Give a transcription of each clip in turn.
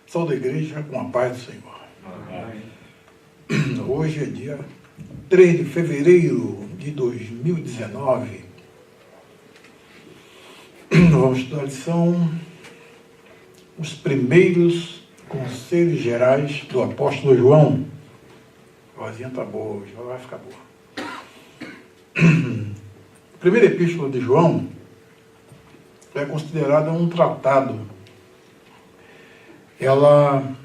Saúde da igreja com a paz do Senhor. Amém. Hoje é dia 3 de fevereiro de 2019. Vamos estudar a lição Os Primeiros Conselhos Gerais do Apóstolo João. A vozinha está boa, já vai ficar boa. A primeira epístola de João é considerada um tratado. Ela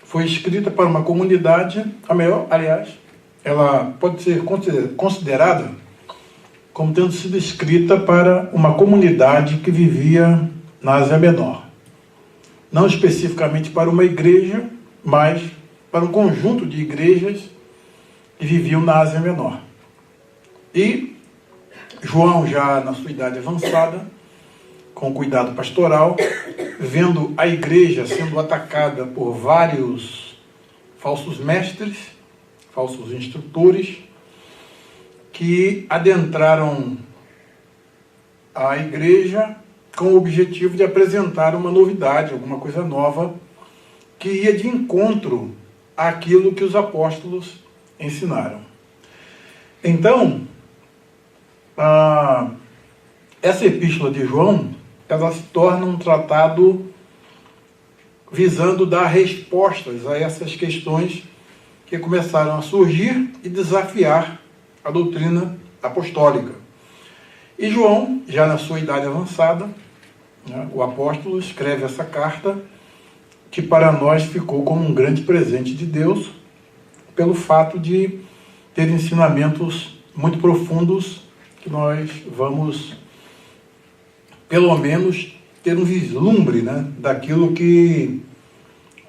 foi escrita para uma comunidade, ela pode ser considerada como tendo sido escrita para uma comunidade que vivia na Ásia Menor. Não especificamente para uma igreja, mas para um conjunto de igrejas que viviam na Ásia Menor. E João, já na sua idade avançada, com cuidado pastoral, vendo a igreja sendo atacada por vários falsos mestres, falsos instrutores, que adentraram a igreja com o objetivo de apresentar uma novidade, alguma coisa nova, que ia de encontro àquilo que os apóstolos ensinaram. Então, essa epístola de João, ela se torna um tratado visando dar respostas a essas questões que começaram a surgir e desafiar a doutrina apostólica. E João, já na sua idade avançada, o apóstolo escreve essa carta que para nós ficou como um grande presente de Deus, pelo fato de ter ensinamentos muito profundos que nós vamos, pelo menos, ter um vislumbre, daquilo que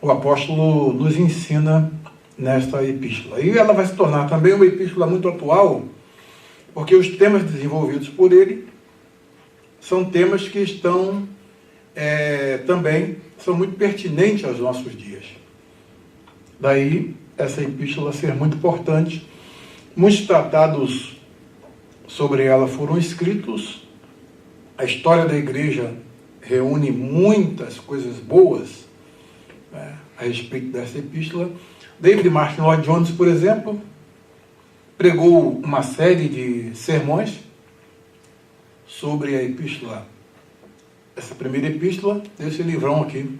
o apóstolo nos ensina nesta epístola. E ela vai se tornar também uma epístola muito atual, porque os temas desenvolvidos por ele são temas que estão também são muito pertinentes aos nossos dias. Daí essa epístola ser muito importante. Muitos tratados sobre ela foram escritos. A história da igreja reúne muitas coisas boas a respeito dessa epístola. David Martin Lloyd Jones, por exemplo, pregou uma série de sermões sobre a epístola, essa primeira epístola, desse livrão aqui,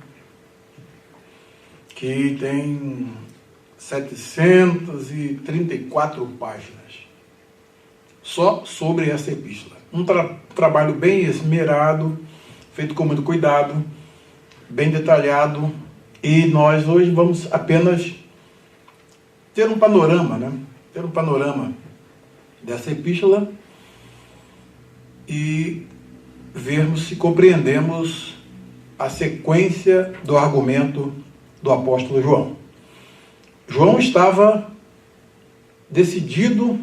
que tem 734 páginas, só sobre essa epístola. Um trabalho bem esmerado, feito com muito cuidado, bem detalhado, e nós hoje vamos apenas ter um panorama, ter um panorama dessa epístola e vermos se compreendemos a sequência do argumento do apóstolo João. João estava decidido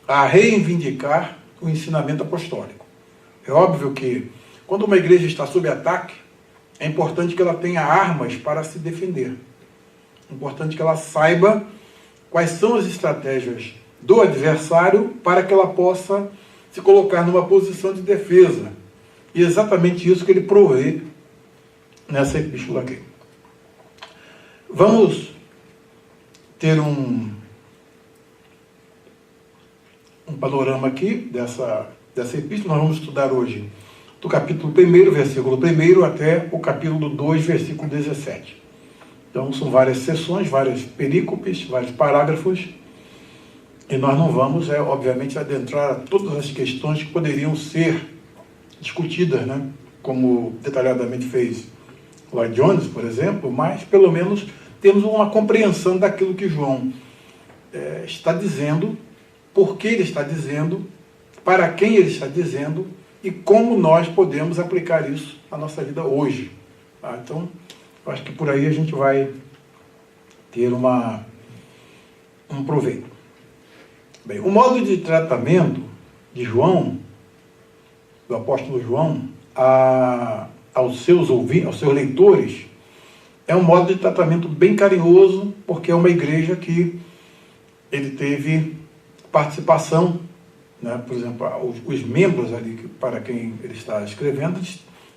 a reivindicar o ensinamento apostólico. É óbvio que quando uma igreja está sob ataque, é importante que ela tenha armas para se defender. É importante que ela saiba quais são as estratégias do adversário para que ela possa se colocar numa posição de defesa. E é exatamente isso que ele provê nessa epístola aqui. Vamos ter um panorama aqui dessa epístola. Nós vamos estudar hoje do capítulo 1, versículo 1, até o capítulo 2, versículo 17. Então, são várias sessões, várias perícopes, vários parágrafos, e nós não vamos, obviamente, adentrar a todas as questões que poderiam ser discutidas, como detalhadamente fez Lloyd Jones, por exemplo, mas, pelo menos, temos uma compreensão daquilo que João está dizendo, por que ele está dizendo, para quem ele está dizendo, e como nós podemos aplicar isso na nossa vida hoje. Então, eu acho que por aí a gente vai ter um proveito. Bem, o modo de tratamento de João, do apóstolo João, aos seus leitores, é um modo de tratamento bem carinhoso, porque é uma igreja que ele teve participação, por exemplo, os membros ali para quem ele está escrevendo,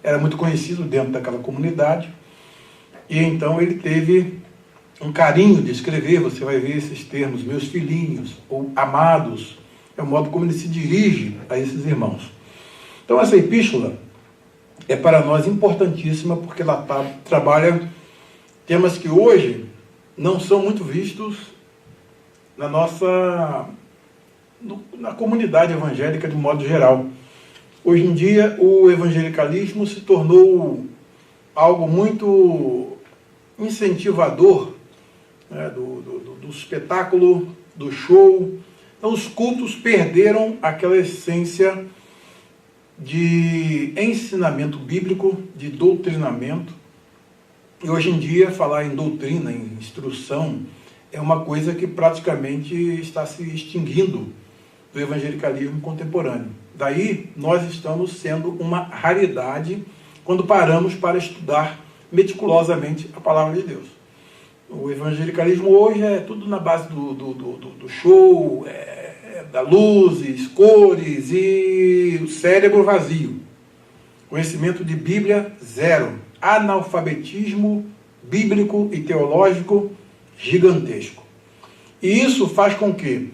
era muito conhecido dentro daquela comunidade, E então ele teve um carinho de escrever, você vai ver esses termos, meus filhinhos, ou amados, é o modo como ele se dirige a esses irmãos. Então essa epístola é para nós importantíssima, porque ela trabalha temas que hoje não são muito vistos na comunidade evangélica de modo geral. Hoje em dia o evangelicalismo se tornou algo muito incentivador, né, do espetáculo, do show. Então os cultos perderam aquela essência de ensinamento bíblico, de doutrinamento. E hoje em dia falar em doutrina, em instrução, é uma coisa que praticamente está se extinguindo do evangelicalismo contemporâneo. Daí nós estamos sendo uma raridade quando paramos para estudar meticulosamente a palavra de Deus. O evangelicalismo hoje é tudo na base do show, da luzes, cores e o cérebro vazio. Conhecimento de Bíblia, zero. Analfabetismo bíblico e teológico gigantesco. E isso faz com que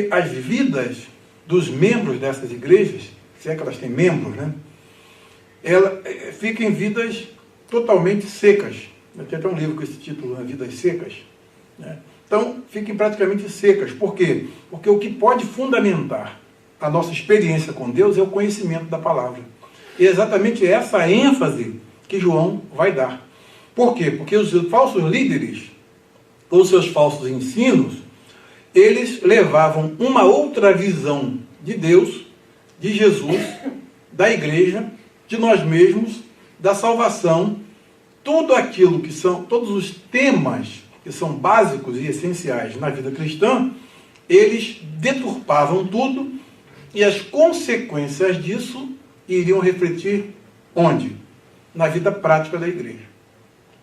as vidas dos membros dessas igrejas, se é que elas têm membros, né, fiquem vidas totalmente secas. Tem até um livro com esse título, né, Vidas Secas. Né? Então, fiquem praticamente secas. Por quê? Porque o que pode fundamentar a nossa experiência com Deus é o conhecimento da palavra. E é exatamente essa ênfase que João vai dar. Por quê? Porque os falsos líderes, ou seus falsos ensinos, eles levavam uma outra visão de Deus, de Jesus, da igreja, de nós mesmos, da salvação, tudo aquilo que são, todos os temas que são básicos e essenciais na vida cristã, eles deturpavam tudo e as consequências disso iriam refletir onde? Na vida prática da igreja.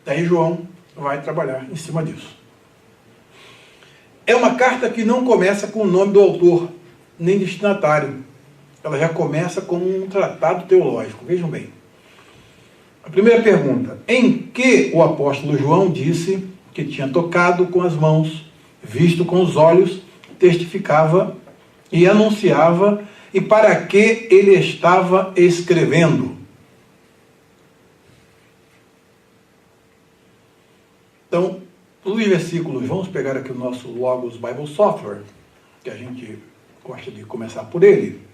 Daí João vai trabalhar em cima disso. É uma carta que não começa com o nome do autor, nem destinatário. Ela já começa com um tratado teológico. Vejam bem. A primeira pergunta. Em que o apóstolo João disse que tinha tocado com as mãos, visto com os olhos, testificava e anunciava, e para que ele estava escrevendo? Então, os versículos, vamos pegar aqui o nosso Logos Bible Software, que a gente gosta de começar por ele.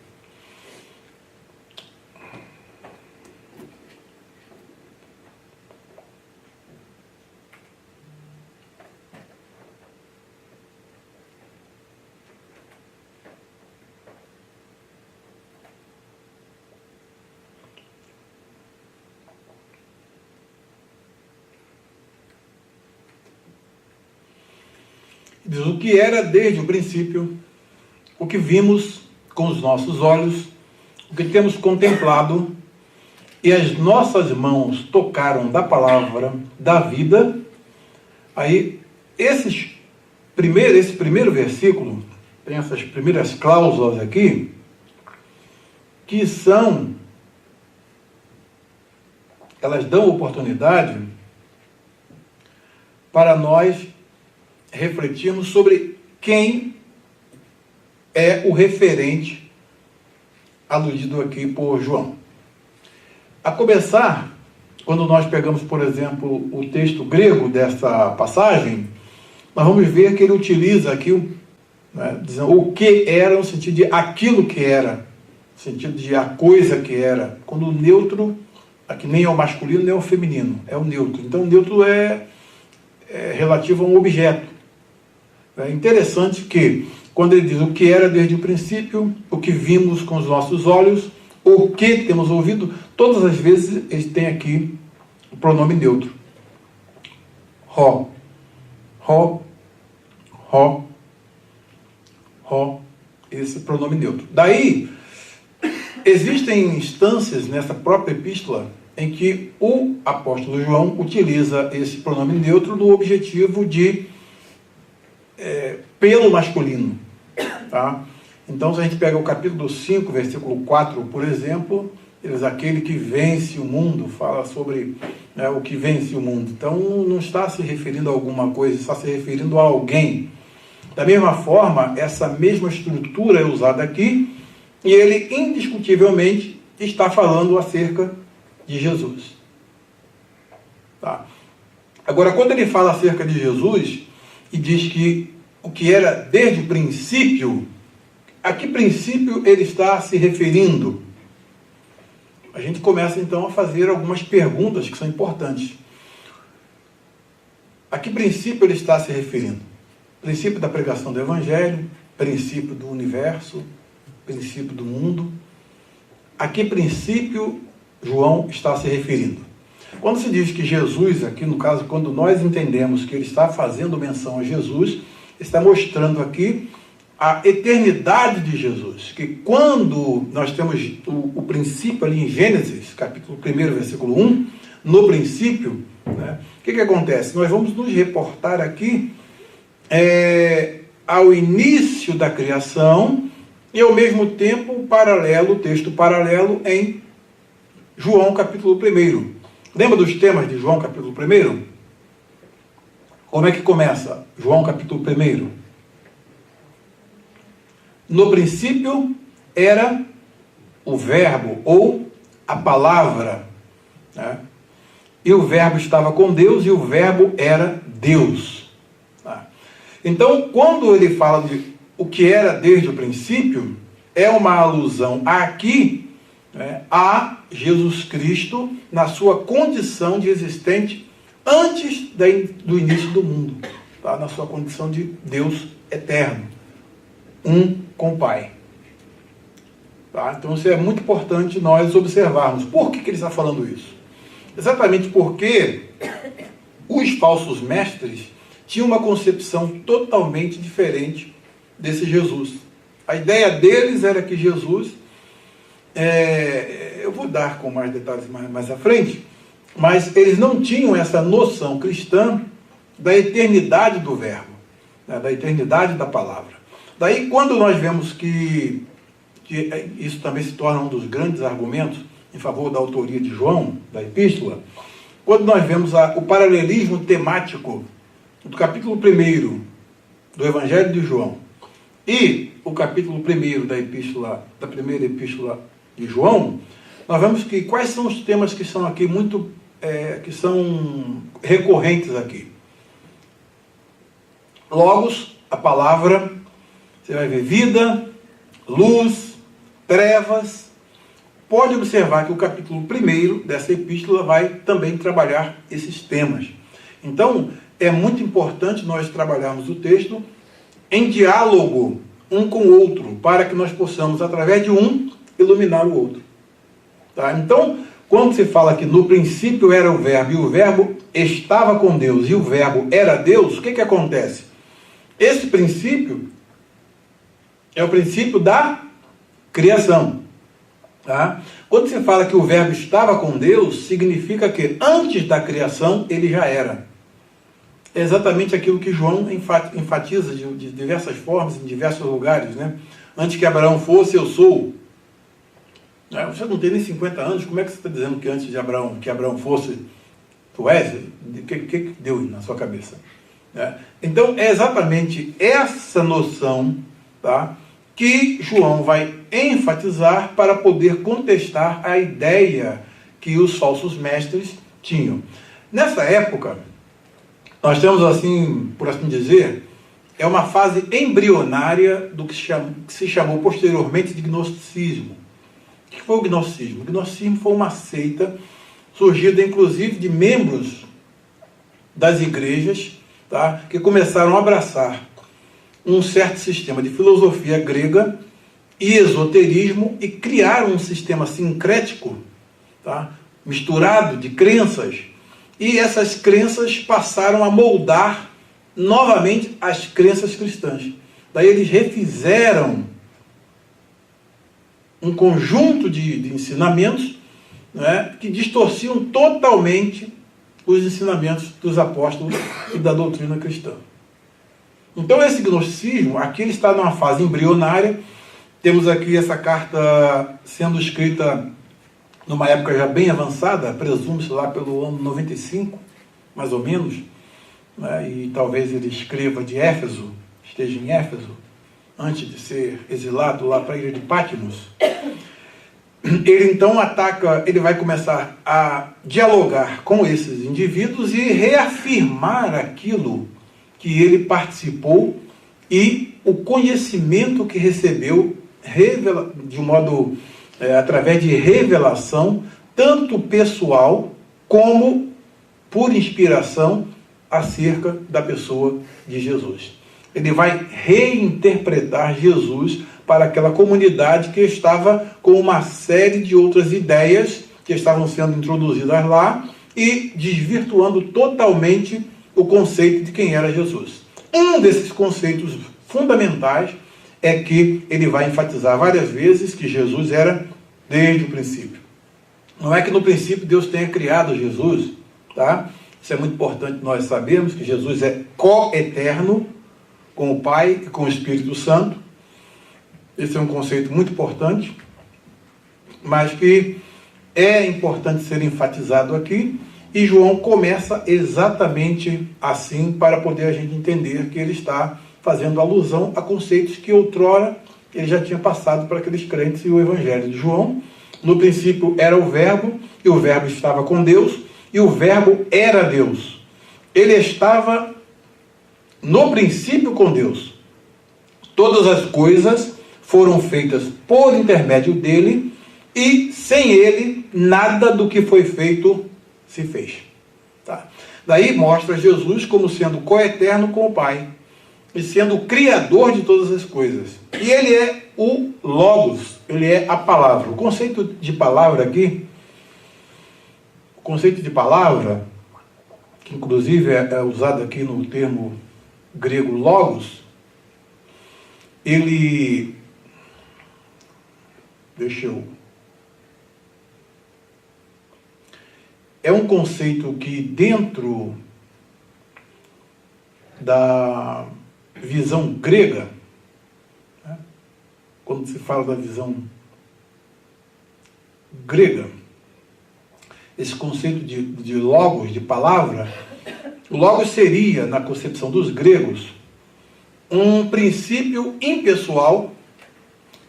Diz o que era desde o princípio, o que vimos com os nossos olhos, o que temos contemplado, e as nossas mãos tocaram da palavra da vida. Aí, esse primeiro versículo, tem essas primeiras cláusulas aqui, que elas dão oportunidade para nós refletirmos sobre quem é o referente aludido aqui por João. A começar, quando nós pegamos, por exemplo, o texto grego dessa passagem, nós vamos ver que ele utiliza aqui, né, dizendo o que era, no sentido de aquilo que era, no sentido de a coisa que era, quando o neutro, aqui nem é o masculino nem é o feminino, é o neutro. Então o neutro é relativo a um objeto. É interessante que, quando ele diz o que era desde o princípio, o que vimos com os nossos olhos, o que temos ouvido, todas as vezes ele tem aqui o pronome neutro. Ró, esse pronome neutro. Daí, existem instâncias nessa própria epístola em que o apóstolo João utiliza esse pronome neutro no objetivo de pelo masculino. Tá? Então, se a gente pega o capítulo 5, versículo 4, por exemplo, ele diz, aquele que vence o mundo, fala sobre né, o que vence o mundo. Então não está se referindo a alguma coisa, está se referindo a alguém. Da mesma forma, essa mesma estrutura é usada aqui, e ele indiscutivelmente está falando acerca de Jesus. Tá? Agora, quando ele fala acerca de Jesus e diz que o que era desde o princípio, a que princípio ele está se referindo? A gente começa então a fazer algumas perguntas que são importantes. A que princípio ele está se referindo? Princípio da pregação do Evangelho, princípio do universo, princípio do mundo. A que princípio João está se referindo? Quando se diz que Jesus, aqui no caso, quando nós entendemos que ele está fazendo menção a Jesus, está mostrando aqui a eternidade de Jesus. Que quando nós temos o princípio ali em Gênesis, capítulo 1, versículo 1, no princípio, né, o que acontece? Nós vamos nos reportar aqui ao início da criação e ao mesmo tempo o texto paralelo em João capítulo 1. Lembra dos temas de João capítulo 1? Como é que começa João capítulo 1? No princípio era o verbo ou a palavra, né? E o verbo estava com Deus e o verbo era Deus. Tá? Então, quando ele fala de o que era desde o princípio, é uma alusão aqui, né, a Jesus Cristo na sua condição de existente antes do início do mundo, tá? Na sua condição de Deus eterno, um com o Pai. Tá? Então isso é muito importante nós observarmos. Por que ele está falando isso? Exatamente porque os falsos mestres tinham uma concepção totalmente diferente desse Jesus. A ideia deles era que Jesus, eu vou dar com mais detalhes mais à frente, mas eles não tinham essa noção cristã da eternidade do verbo, né, da eternidade da palavra. Daí, quando nós vemos que isso também se torna um dos grandes argumentos em favor da autoria de João, da epístola, quando nós vemos o paralelismo temático do capítulo 1 do Evangelho de João e o capítulo 1 da primeira epístola de João, nós vemos que quais são os temas que são aqui que são recorrentes aqui. Logos, a palavra, você vai ver vida, luz, trevas. Pode observar que o capítulo 1 dessa epístola vai também trabalhar esses temas. Então, é muito importante nós trabalharmos o texto em diálogo um com o outro, para que nós possamos, através de um, iluminar o outro. Tá? Então, quando se fala que no princípio era o verbo, e o verbo estava com Deus, e o verbo era Deus, o que acontece? Esse princípio é o princípio da criação. Tá? Quando se fala que o verbo estava com Deus, significa que antes da criação ele já era. É exatamente aquilo que João enfatiza de diversas formas, em diversos lugares. Né? Antes que Abraão fosse, eu sou. Você não tem nem 50 anos, como é que você está dizendo que antes de Abraão fosse, tu és? O que deu na sua cabeça? Então, é exatamente essa noção, tá, que João vai enfatizar para poder contestar a ideia que os falsos mestres tinham. Nessa época, nós temos, assim, por assim dizer, é uma fase embrionária do que se chamou posteriormente de gnosticismo. O que foi o gnosticismo? O gnosticismo foi uma seita surgida, inclusive, de membros das igrejas, tá, que começaram a abraçar um certo sistema de filosofia grega e esoterismo e criaram um sistema sincrético, tá, misturado de crenças, e essas crenças passaram a moldar novamente as crenças cristãs. Daí eles refizeram um conjunto de ensinamentos, né, que distorciam totalmente os ensinamentos dos apóstolos e da doutrina cristã. Então esse gnosticismo, aqui ele está numa fase embrionária. Temos aqui essa carta sendo escrita numa época já bem avançada, presume-se lá pelo ano 95, mais ou menos, né? E talvez ele escreva de Éfeso, esteja em Éfeso, antes de ser exilado lá para a ilha de Patmos. Ele então ataca, ele vai começar a dialogar com esses indivíduos e reafirmar aquilo que ele participou e o conhecimento que recebeu de um modo, através de revelação, tanto pessoal como por inspiração acerca da pessoa de Jesus. Ele vai reinterpretar Jesus para aquela comunidade que estava com uma série de outras ideias que estavam sendo introduzidas lá e desvirtuando totalmente o conceito de quem era Jesus. Um desses conceitos fundamentais é que ele vai enfatizar várias vezes que Jesus era desde o princípio. Não é que no princípio Deus tenha criado Jesus, tá? Isso é muito importante nós sabermos que Jesus é co-eterno com o Pai e com o Espírito Santo. Esse é um conceito muito importante, mas que é importante ser enfatizado aqui, e João começa exatamente assim para poder a gente entender que ele está fazendo alusão a conceitos que outrora ele já tinha passado para aqueles crentes e o Evangelho de João. No princípio era o Verbo, e o Verbo estava com Deus, e o Verbo era Deus. Ele estava no princípio com Deus. Todas as coisas foram feitas por intermédio dele, e sem ele, nada do que foi feito se fez. Tá? Daí mostra Jesus como sendo coeterno com o Pai, e sendo o criador de todas as coisas. E ele é o Logos, ele é a palavra. O conceito de palavra aqui, que inclusive é usado aqui no termo grego Logos, ele... É um conceito que dentro da visão grega, né? Quando se fala da visão grega, esse conceito de logos, de palavra, o logos seria, na concepção dos gregos, um princípio impessoal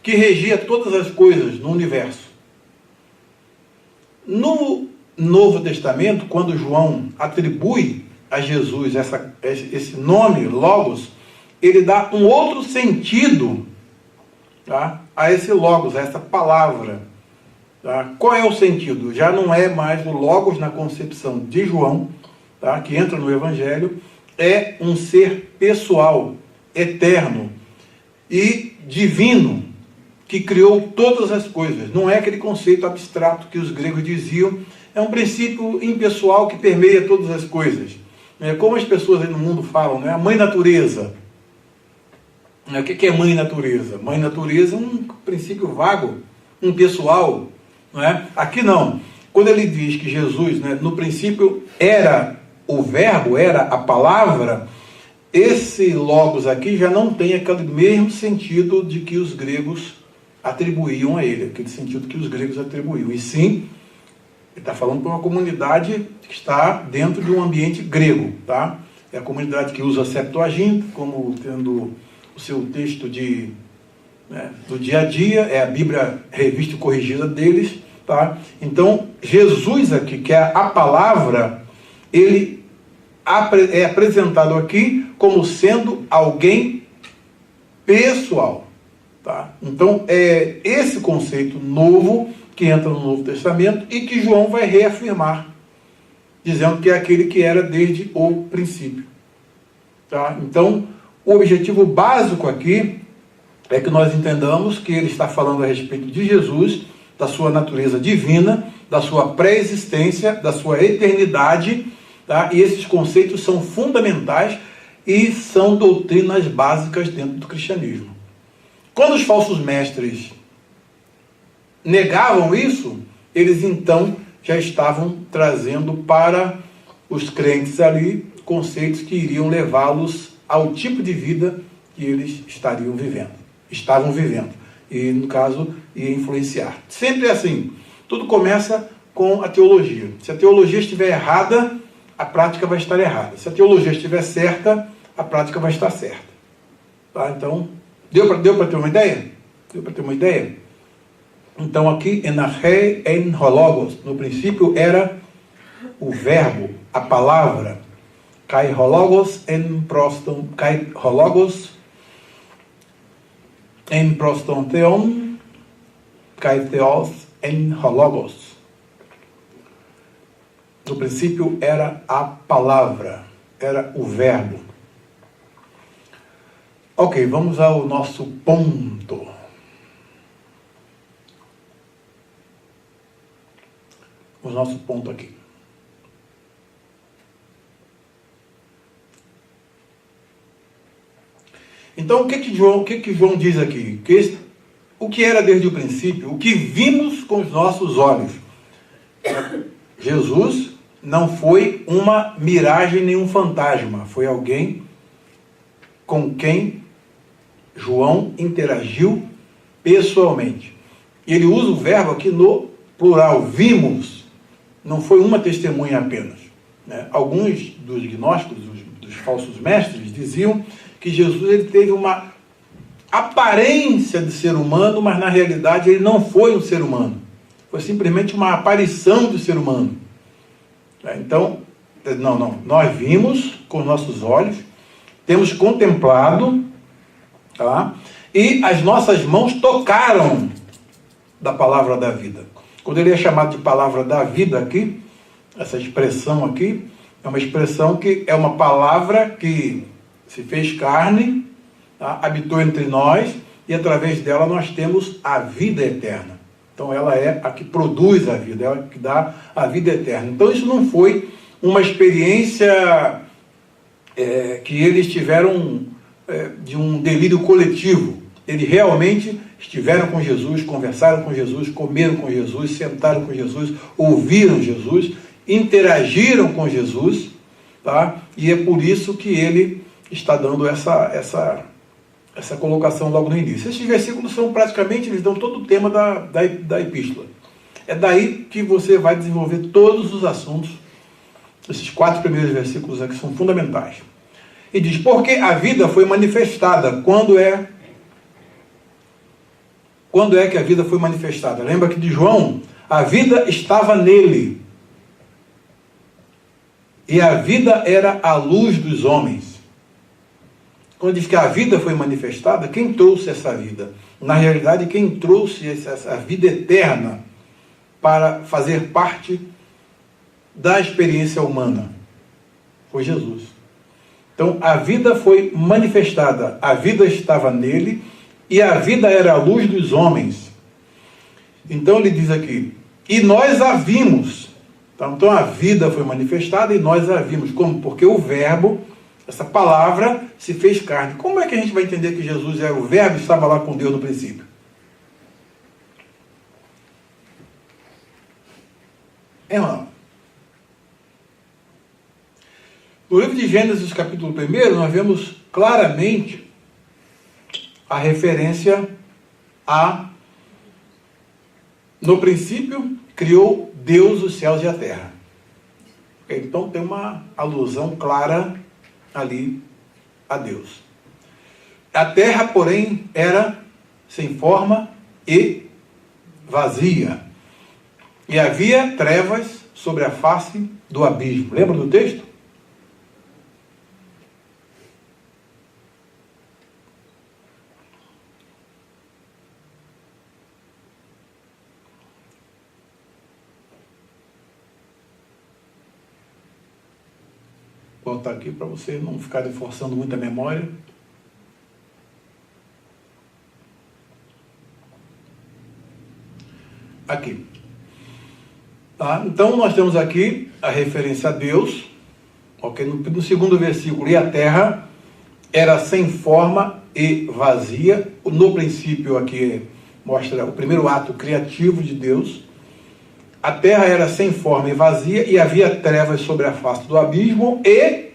que regia todas as coisas no universo. No Novo Testamento, quando João atribui a Jesus esse nome, Logos, ele dá um outro sentido, tá, a esse Logos, a essa palavra. Tá? Qual é o sentido? Já não é mais o Logos na concepção de João, tá, que entra no Evangelho, é um ser pessoal, eterno e divino, que criou todas as coisas. Não é aquele conceito abstrato que os gregos diziam, é um princípio impessoal que permeia todas as coisas. Como as pessoas aí no mundo falam, né? A mãe natureza. O que é mãe natureza? Mãe natureza é um princípio vago, impessoal. Não é? Aqui não. Quando ele diz que Jesus, né, no princípio era o verbo, era a palavra, esse logos aqui já não tem aquele mesmo sentido de que os gregos atribuíam a ele, aquele sentido que os gregos atribuíam. E sim, ele está falando para uma comunidade que está dentro de um ambiente grego, tá? É a comunidade que usa a Septuaginta como tendo o seu texto do dia a dia, é a Bíblia revista e corrigida deles, tá? Então, Jesus aqui, que é a palavra, ele é apresentado aqui como sendo alguém pessoal, tá? Então, é esse conceito novo que entra no Novo Testamento e que João vai reafirmar, dizendo que é aquele que era desde o princípio. Tá? Então, o objetivo básico aqui é que nós entendamos que ele está falando a respeito de Jesus, da sua natureza divina, da sua pré-existência, da sua eternidade, tá? E esses conceitos são fundamentais e são doutrinas básicas dentro do cristianismo. Quando os falsos mestres negavam isso, eles então já estavam trazendo para os crentes ali conceitos que iriam levá-los ao tipo de vida que eles estavam vivendo, e no caso ia influenciar. Sempre assim, Tudo começa com a teologia. Se a teologia estiver errada, a prática vai estar errada. Se a teologia estiver certa, a prática vai estar certa. Tá? Então, deu para ter uma ideia? Deu para ter uma ideia? Então, aqui, enarchei en hologos, no princípio era o verbo, a palavra, kai hologos en proston theon, kai theos en hologos. No princípio era a palavra, era o verbo. Ok, vamos ao nosso ponto. O nosso ponto aqui. Então, o que João diz aqui? O que era desde o princípio, o que vimos com os nossos olhos. Jesus não foi uma miragem nem um fantasma, foi alguém com quem João interagiu pessoalmente. Ele usa o verbo aqui no plural, vimos, não foi uma testemunha apenas. Né? Alguns dos gnósticos, dos falsos mestres, diziam que Jesus ele teve uma aparência de ser humano, mas na realidade ele não foi um ser humano. Foi simplesmente uma aparição do ser humano. Então, não, nós vimos com nossos olhos, temos contemplado, tá? E as nossas mãos tocaram da palavra da vida. Quando ele é chamado de palavra da vida aqui, essa expressão aqui, é uma expressão que é uma palavra que se fez carne, tá? Habitou entre nós, e através dela nós temos a vida eterna. Então ela é a que produz a vida, ela que dá a vida eterna. Então isso não foi uma experiência que eles tiveram de um delírio coletivo. Eles realmente estiveram com Jesus, conversaram com Jesus, comeram com Jesus, sentaram com Jesus, ouviram Jesus, interagiram com Jesus, tá? E é por isso que ele está dando essa colocação logo no início. Esses versículos são praticamente, eles dão todo o tema da epístola. É daí que você vai desenvolver todos os assuntos. Esses 4 primeiros versículos aqui são fundamentais. E diz, porque a vida foi manifestada. Quando é que a vida foi manifestada? Lembra que de João, a vida estava nele. E a vida era a luz dos homens. Quando diz que a vida foi manifestada, quem trouxe essa vida? Na realidade, quem trouxe essa vida eterna para fazer parte da experiência humana foi Jesus. Então, a vida foi manifestada, a vida estava nele e a vida era a luz dos homens. Então, ele diz aqui, e nós a vimos. Então, a vida foi manifestada e nós a vimos. Como? Porque o verbo, essa palavra, se fez carne. Como é que a gente vai entender que Jesus era o verbo e estava lá com Deus no princípio? Irmão, no livro de Gênesis, capítulo 1, nós vemos claramente a referência a, no princípio, criou Deus os céus e a terra. Então tem uma alusão clara ali a Deus. A terra, porém, era sem forma e vazia. E havia trevas sobre a face do abismo. Lembra do texto? Vou botar aqui para você não ficar forçando muito a memória. Aqui. Tá? Então, nós temos aqui a referência a Deus. Okay? No segundo versículo, e a terra era sem forma e vazia. No princípio, aqui mostra o primeiro ato criativo de Deus. A terra era sem forma e vazia, e havia trevas sobre a face do abismo, e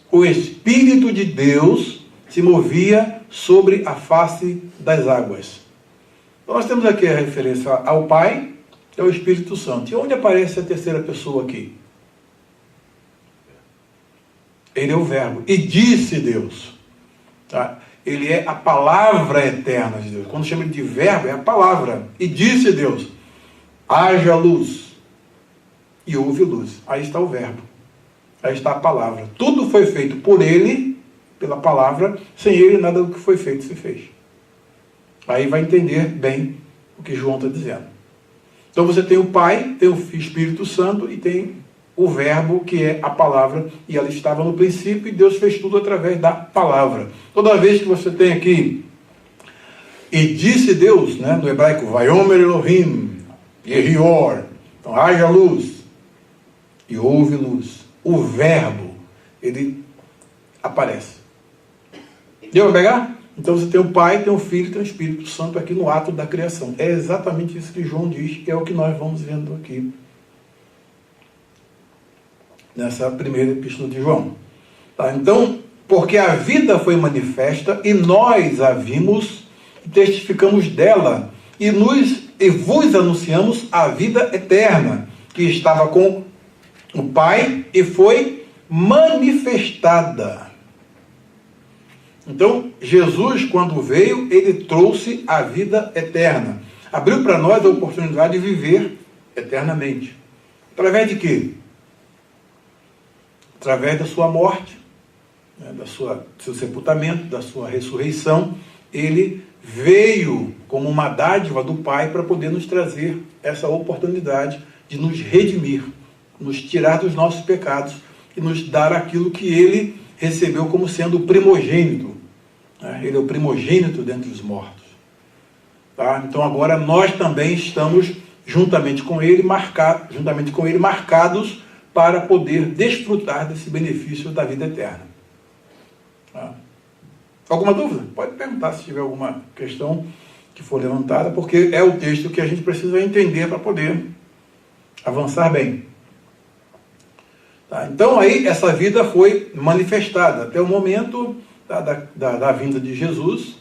o Espírito de Deus se movia sobre a face das águas. Então, nós temos aqui a referência ao Pai, é o Espírito Santo. E onde aparece a terceira pessoa aqui? Ele é o Verbo. E disse Deus. Tá? Ele é a palavra eterna de Deus. Quando chama de verbo, é a palavra. E disse Deus, haja luz. E houve luz. Aí está o verbo. Aí está a palavra. Tudo foi feito por ele, pela palavra. Sem ele, nada do que foi feito se fez. Aí vai entender bem o que João está dizendo. Então você tem o Pai, tem o Espírito Santo e tem o verbo, que é a palavra, e ela estava no princípio, e Deus fez tudo através da palavra. Toda vez que você tem aqui, e disse Deus, né, no hebraico, Vayomer Elohim, Yehior, então haja luz, e houve luz. O verbo, ele aparece. Deu para pegar? Então você tem o Pai, tem o Filho, tem o Espírito Santo aqui no ato da criação. É exatamente isso que João diz, é o que nós vamos vendo aqui nessa primeira epístola de João. Tá? Então, porque a vida foi manifesta e nós a vimos e testificamos dela e vos anunciamos a vida eterna que estava com o Pai e foi manifestada. Então, Jesus, quando veio, ele trouxe a vida eterna. Abriu para nós a oportunidade de viver eternamente. Através de quê? Através da sua morte, né, do seu sepultamento, da sua ressurreição, ele veio como uma dádiva do Pai para poder nos trazer essa oportunidade de nos redimir, nos tirar dos nossos pecados e nos dar aquilo que ele recebeu como sendo o primogênito. Ele é o primogênito dentre os mortos. Tá? Então agora nós também estamos juntamente com ele marcados para poder desfrutar desse benefício da vida eterna. Tá? Alguma dúvida? Pode perguntar se tiver alguma questão que for levantada, porque é o texto que a gente precisa entender para poder avançar bem. Tá? Então aí essa vida foi manifestada até o momento da vinda de Jesus.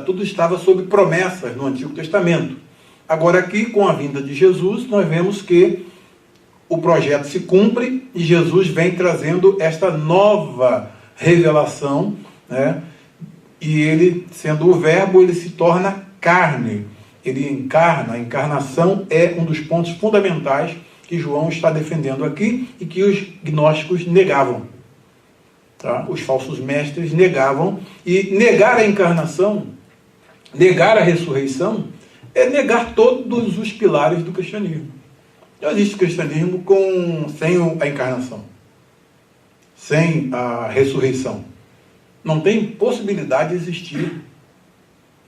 Tudo estava sob promessas no Antigo Testamento. Agora aqui, com a vinda de Jesus, nós vemos que o projeto se cumpre e Jesus vem trazendo esta nova revelação, né? E ele, sendo o verbo, ele se torna carne. Ele encarna. A encarnação é um dos pontos fundamentais que João está defendendo aqui e que os gnósticos negavam. Tá? Os falsos mestres negavam. E negar a encarnação, negar a ressurreição, é negar todos os pilares do cristianismo. Não existe cristianismo sem a encarnação, sem a ressurreição. Não tem possibilidade de existir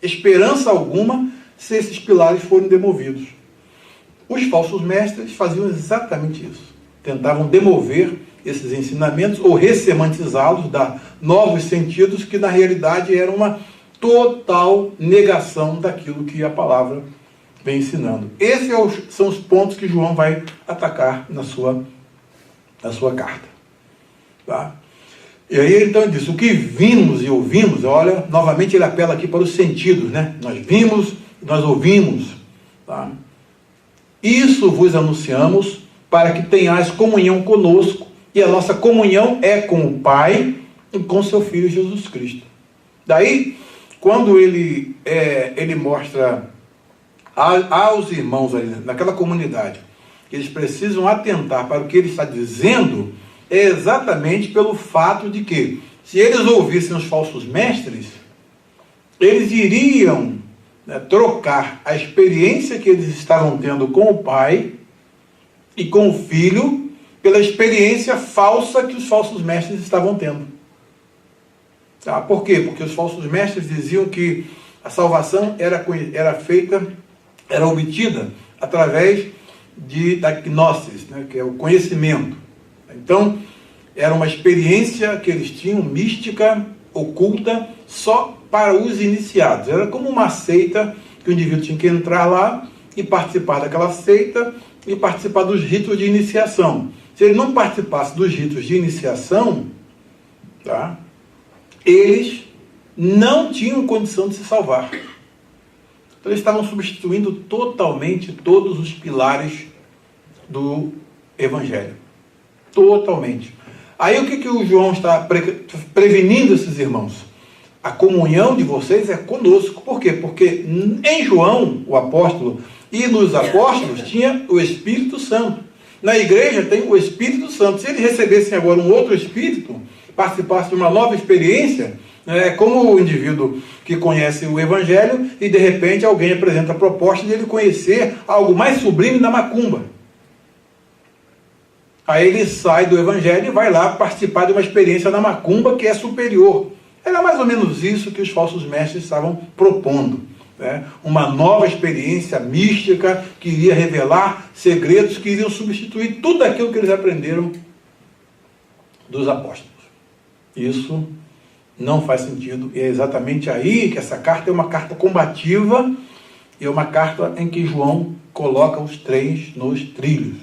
esperança alguma se esses pilares forem demovidos. Os falsos mestres faziam exatamente isso. Tentavam demover esses ensinamentos ou ressemantizá-los, dar novos sentidos que na realidade eram uma total negação daquilo que a palavra vem ensinando. Esses são os pontos que João vai atacar na sua carta. Tá? E aí então ele diz, o que vimos e ouvimos, olha, novamente ele apela aqui para os sentidos, né? Nós vimos, nós ouvimos. Tá? Isso vos anunciamos para que tenhais comunhão conosco, e a nossa comunhão é com o Pai e com seu Filho Jesus Cristo. Daí, quando ele mostra aos irmãos ali, naquela comunidade, que eles precisam atentar para o que ele está dizendo, é exatamente pelo fato de que, se eles ouvissem os falsos mestres, eles iriam, né, trocar a experiência que eles estavam tendo com o Pai e com o Filho pela experiência falsa que os falsos mestres estavam tendo. Tá? Por quê? Porque os falsos mestres diziam que a salvação era obtida através da gnosis, né, que é o conhecimento. Então, era uma experiência que eles tinham, mística, oculta, só para os iniciados. Era como uma seita que o indivíduo tinha que entrar lá e participar daquela seita e participar dos ritos de iniciação. Se ele não participasse dos ritos de iniciação, tá, eles não tinham condição de se salvar. Então, eles estavam substituindo totalmente todos os pilares do Evangelho. Totalmente. Aí o que o João está prevenindo esses irmãos? A comunhão de vocês é conosco. Por quê? Porque em João, o apóstolo, e nos apóstolos tinha o Espírito Santo. Na igreja tem o Espírito Santo. Se eles recebessem agora um outro Espírito, participassem de uma nova experiência, é como o indivíduo que conhece o Evangelho e de repente alguém apresenta a proposta de ele conhecer algo mais sublime da macumba. Aí ele sai do Evangelho e vai lá participar de uma experiência na macumba que é superior. Era mais ou menos isso que os falsos mestres estavam propondo. Né? Uma nova experiência mística que iria revelar segredos que iriam substituir tudo aquilo que eles aprenderam dos apóstolos. Isso não faz sentido. E é exatamente aí que essa carta é uma carta combativa e é uma carta em que João coloca os trens nos trilhos.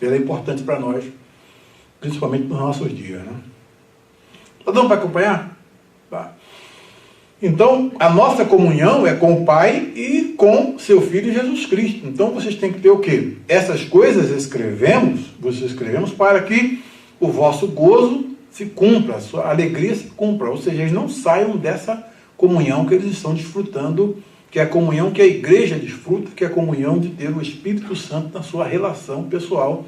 Ela é importante para nós, principalmente nos nossos dias. Né? Está dando para acompanhar? Tá. Então, a nossa comunhão é com o Pai e com seu Filho Jesus Cristo. Então, vocês têm que ter o quê? Essas coisas vocês escrevemos para que o vosso gozo se cumpra, a sua alegria se cumpra. Ou seja, eles não saiam dessa comunhão que eles estão desfrutando, que é a comunhão que a igreja desfruta, que é a comunhão de ter o Espírito Santo na sua relação pessoal.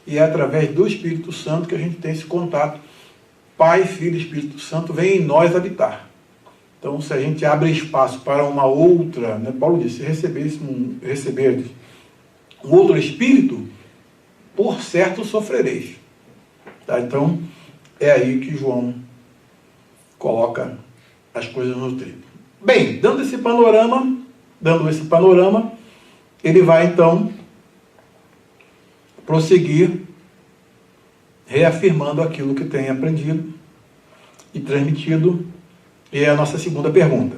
E é através do Espírito Santo que a gente tem esse contato. Pai, Filho e Espírito Santo vem em nós habitar. Então, se a gente abre espaço para uma outra, né, Paulo disse, se receberdes um outro Espírito, por certo sofrereis. Tá? Então, é aí que João coloca as coisas no trilho. Bem, dando esse panorama, ele vai então prosseguir reafirmando aquilo que tem aprendido e transmitido. E é a nossa segunda pergunta.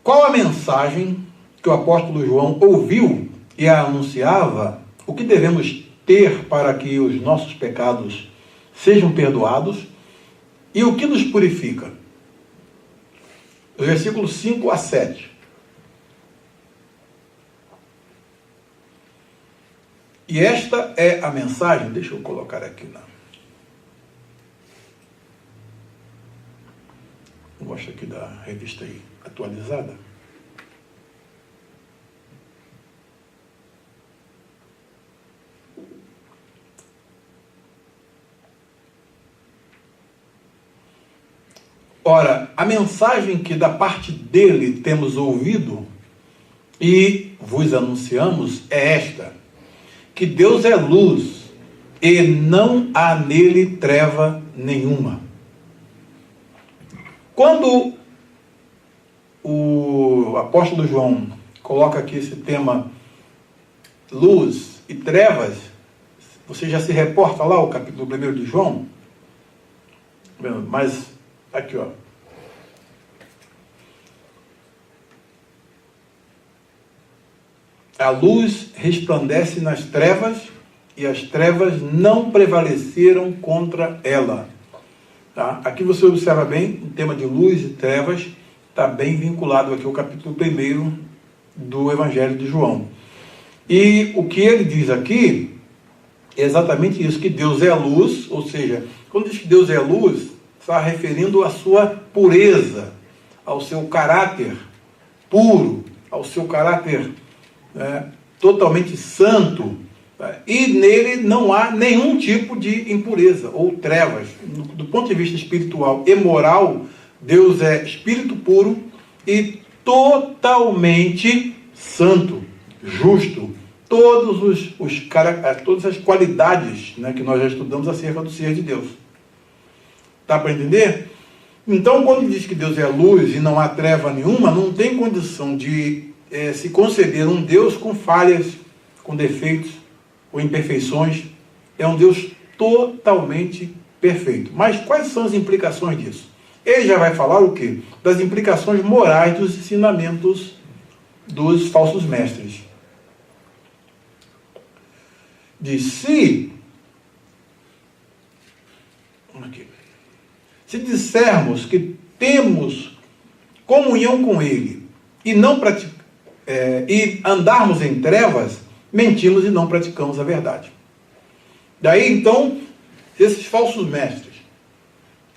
Qual a mensagem que o apóstolo João ouviu e a anunciava? O que devemos ter para que os nossos pecados sejam perdoados? E o que nos purifica? Os versículos 5 a 7. E esta é a mensagem, deixa eu colocar aqui mostra aqui da revista aí, atualizada. Ora, a mensagem que da parte dele temos ouvido e vos anunciamos é esta: que Deus é luz e não há nele treva nenhuma. Quando o apóstolo João coloca aqui esse tema luz e trevas, você já se reporta lá o capítulo 1 de João? Mas, aqui ó. A luz resplandece nas trevas e as trevas não prevaleceram contra ela. Tá? Aqui você observa bem, o tema de luz e trevas está bem vinculado aqui ao capítulo 1 do Evangelho de João. E o que ele diz aqui é exatamente isso, que Deus é a luz, ou seja, quando diz que Deus é a luz, está referindo à sua pureza, ao seu caráter puro, ao seu caráter totalmente santo, e nele não há nenhum tipo de impureza ou trevas. Do ponto de vista espiritual e moral, Deus é espírito puro e totalmente santo, justo. Todas as qualidades, né, que nós já estudamos acerca do ser de Deus. Dá para entender? Então, quando diz que Deus é luz e não há treva nenhuma, não tem condição de se conceber um Deus com falhas, com defeitos ou imperfeições. É um Deus totalmente perfeito. Mas quais são as implicações disso? Ele já vai falar o quê? Das implicações morais dos ensinamentos dos falsos mestres. Diz, se... Aqui. Se dissermos que temos comunhão com Ele e andarmos em trevas, mentimos e não praticamos a verdade. Daí, então, esses falsos mestres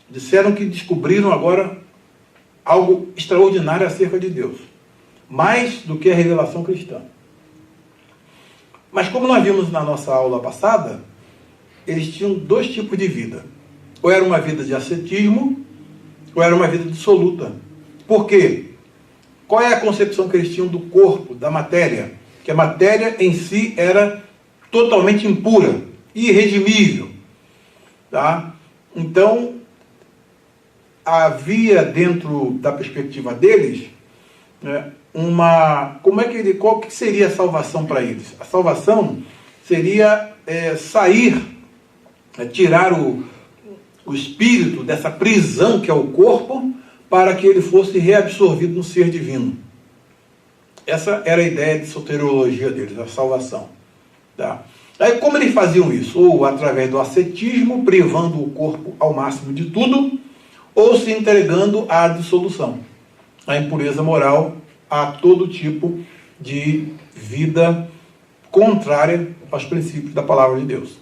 disseram que descobriram agora algo extraordinário acerca de Deus, mais do que a revelação cristã. Mas como nós vimos na nossa aula passada, eles tinham dois tipos de vida. Ou era uma vida de ascetismo, ou era uma vida dissoluta. Por quê? Qual é a concepção que eles tinham do corpo, da matéria? Que a matéria em si era totalmente impura, irredimível. Tá? Então, havia dentro da perspectiva deles, né, qual que seria a salvação para eles? A salvação seria sair, tirar o espírito dessa prisão que é o corpo, para que ele fosse reabsorvido no ser divino. Essa era a ideia de soteriologia deles, a salvação. Tá? Aí como eles faziam isso? Ou através do ascetismo, privando o corpo ao máximo de tudo, ou se entregando à dissolução, à impureza moral, a todo tipo de vida contrária aos princípios da palavra de Deus.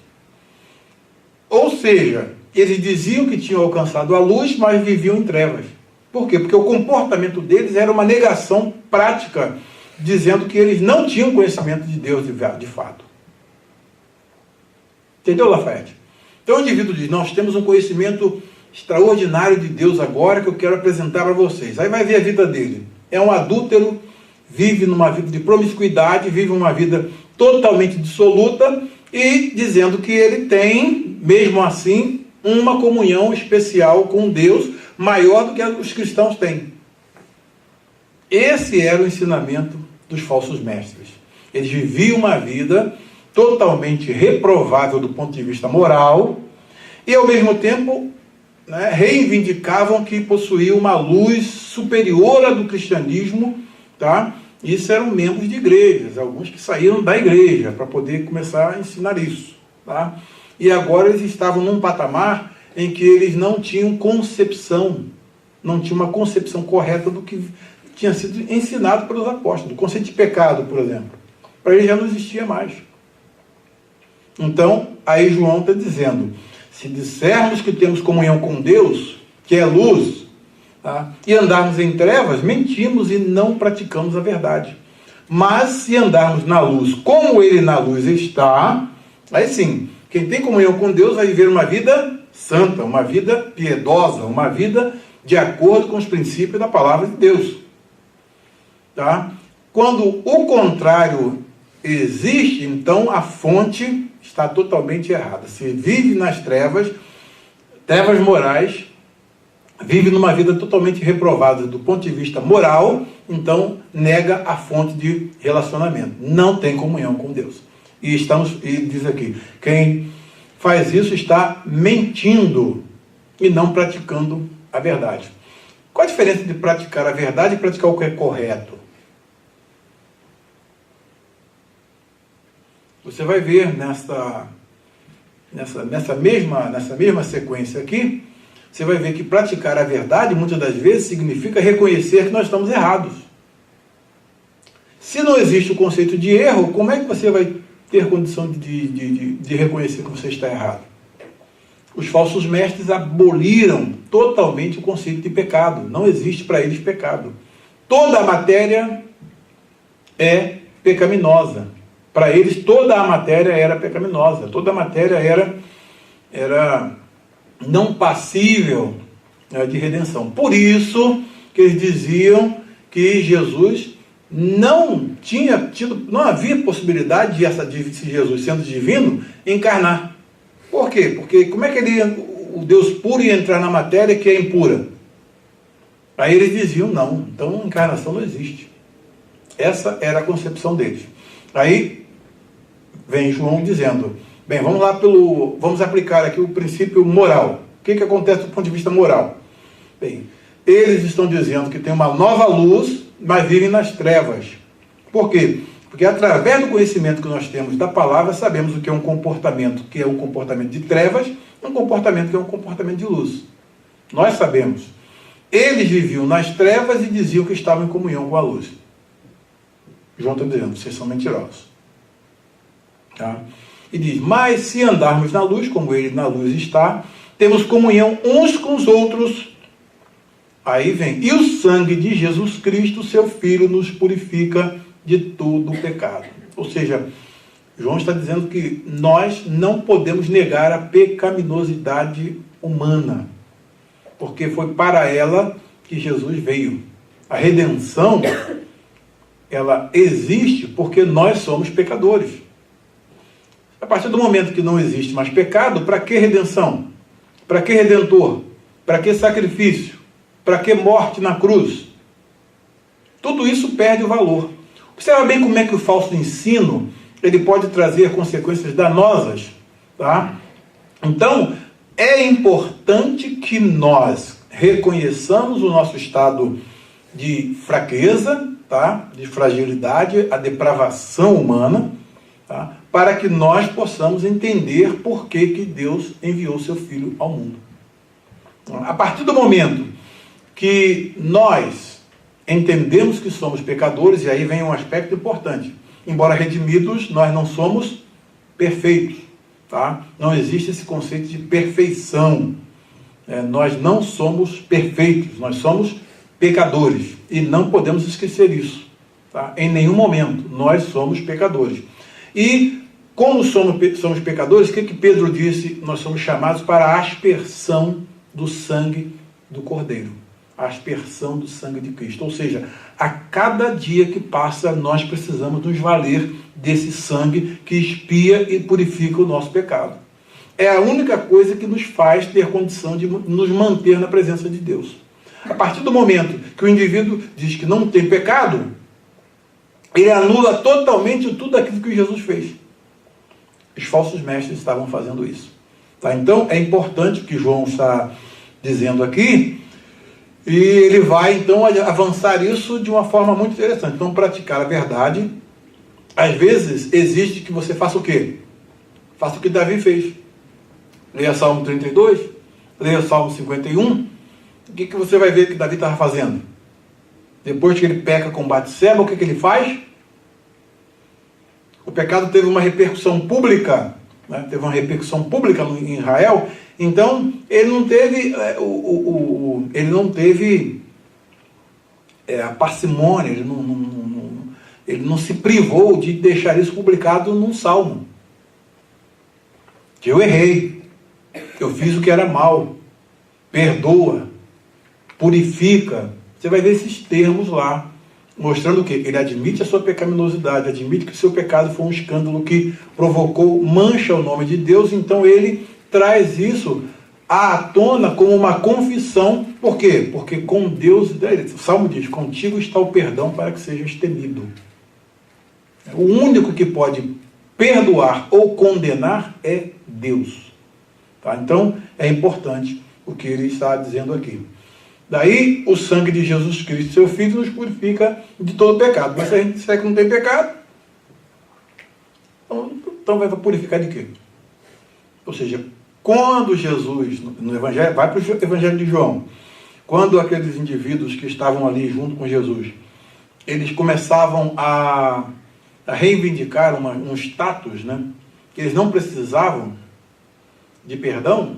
Ou seja, eles diziam que tinham alcançado a luz, mas viviam em trevas. Por quê? Porque o comportamento deles era uma negação prática, dizendo que eles não tinham conhecimento de Deus de fato. Entendeu, Lafayette? Então o indivíduo diz, nós temos um conhecimento extraordinário de Deus agora que eu quero apresentar para vocês. Aí vai ver a vida dele. É um adúltero, vive numa vida de promiscuidade, vive uma vida totalmente dissoluta e dizendo que ele tem, mesmo assim, uma comunhão especial com Deus maior do que os cristãos têm. Esse era o ensinamento dos falsos mestres. Eles viviam uma vida totalmente reprovável do ponto de vista moral e, ao mesmo tempo, né, reivindicavam que possuíam uma luz superior à do cristianismo, tá? Isso eram membros de igrejas, alguns que saíram da igreja para poder começar a ensinar isso, tá? E agora eles estavam num patamar em que eles não tinham concepção, não tinham uma concepção correta do que tinha sido ensinado pelos apóstolos. O conceito de pecado, por exemplo, para eles já não existia mais. Então, aí João está dizendo, se dissermos que temos comunhão com Deus, que é luz, tá, e andarmos em trevas, mentimos e não praticamos a verdade. Mas se andarmos na luz, como Ele na luz está, aí sim, quem tem comunhão com Deus vai viver uma vida santa, uma vida piedosa, uma vida de acordo com os princípios da palavra de Deus. Tá? Quando o contrário existe, então a fonte está totalmente errada. Se vive nas trevas, trevas morais, vive numa vida totalmente reprovada do ponto de vista moral, então nega a fonte de relacionamento. Não tem comunhão com Deus. E diz aqui, quem faz isso está mentindo e não praticando a verdade. Qual a diferença de praticar a verdade e praticar o que é correto? Você vai ver nessa mesma sequência aqui, você vai ver que praticar a verdade, muitas das vezes, significa reconhecer que nós estamos errados. Se não existe o conceito de erro, como é que você vai ter condição de reconhecer que você está errado? Os falsos mestres aboliram totalmente o conceito de pecado. Não existe para eles pecado. Toda a matéria é pecaminosa. Para eles, toda a matéria era pecaminosa. Toda a matéria era não passível de redenção. Por isso que eles diziam que Jesus não havia possibilidade de Jesus, sendo divino, encarnar. Por quê? Porque como é que o Deus puro ia entrar na matéria que é impura? Aí eles diziam, não, então encarnação não existe. Essa era a concepção deles. Aí vem João dizendo, bem, vamos aplicar aqui o princípio moral. O que acontece do ponto de vista moral? Bem, eles estão dizendo que tem uma nova luz, mas vivem nas trevas. Por quê? Porque através do conhecimento que nós temos da palavra, sabemos o que é um comportamento que é um comportamento de trevas, um comportamento que é um comportamento de luz. Nós sabemos. Eles viviam nas trevas e diziam que estavam em comunhão com a luz. João está dizendo, vocês são mentirosos. Tá? E diz, mas se andarmos na luz, como ele na luz está, temos comunhão uns com os outros. Aí vem, e o sangue de Jesus Cristo, seu Filho, nos purifica de todo o pecado. Ou seja, João está dizendo que nós não podemos negar a pecaminosidade humana, porque foi para ela que Jesus veio. A redenção, ela existe porque nós somos pecadores. A partir do momento que não existe mais pecado, para que redenção? Para que redentor? Para que sacrifício? Para que morte na cruz? Tudo isso perde o valor. Observa bem como é que o falso ensino ele pode trazer consequências danosas. Tá? Então, é importante que nós reconheçamos o nosso estado de fraqueza, tá? De fragilidade, a depravação humana, tá? Para que nós possamos entender por que Deus enviou seu Filho ao mundo. A partir do momento que nós entendemos que somos pecadores, e aí vem um aspecto importante, embora redimidos, nós não somos perfeitos, tá? Não existe esse conceito de perfeição. Nós não somos perfeitos, nós somos pecadores, e não podemos esquecer isso, tá? Em nenhum momento, nós somos pecadores. E como somos pecadores, o que Pedro disse? Nós somos chamados para a aspersão do sangue do Cordeiro. A aspersão do sangue de Cristo. Ou seja, a cada dia que passa, nós precisamos nos valer desse sangue que expia e purifica o nosso pecado. É a única coisa que nos faz ter condição de nos manter na presença de Deus. A partir do momento que o indivíduo diz que não tem pecado, ele anula totalmente tudo aquilo que Jesus fez. Os falsos mestres estavam fazendo isso. Tá? Então, é importante o que João está dizendo aqui, e ele vai, então, avançar isso de uma forma muito interessante. Então, praticar a verdade, às vezes, exige que você faça o quê? Faça o que Davi fez. Leia Salmo 32, leia Salmo 51. O que você vai ver que Davi estava fazendo? Depois que ele peca com Batseba, o que ele faz? O pecado teve uma repercussão pública, né? Teve uma repercussão pública em Israel. Então, ele não teve a parcimônia, ele não se privou de deixar isso publicado num salmo. Que eu errei, eu fiz o que era mal, perdoa, purifica. Você vai ver esses termos lá, mostrando o quê? Ele admite a sua pecaminosidade, admite que o seu pecado foi um escândalo que provocou mancha ao nome de Deus, então ele traz isso à tona como uma confissão. Por quê? Porque com Deus, o Salmo diz, contigo está o perdão para que sejas temido. O único que pode perdoar ou condenar é Deus. Tá? Então, é importante o que ele está dizendo aqui. Daí, o sangue de Jesus Cristo, seu Filho, nos purifica de todo pecado. Mas se a gente disser que não tem pecado, então vai purificar de quê? Ou seja, quando Jesus, no Evangelho, vai para o Evangelho de João, quando aqueles indivíduos que estavam ali junto com Jesus, eles começavam a reivindicar um status, né, que eles não precisavam de perdão,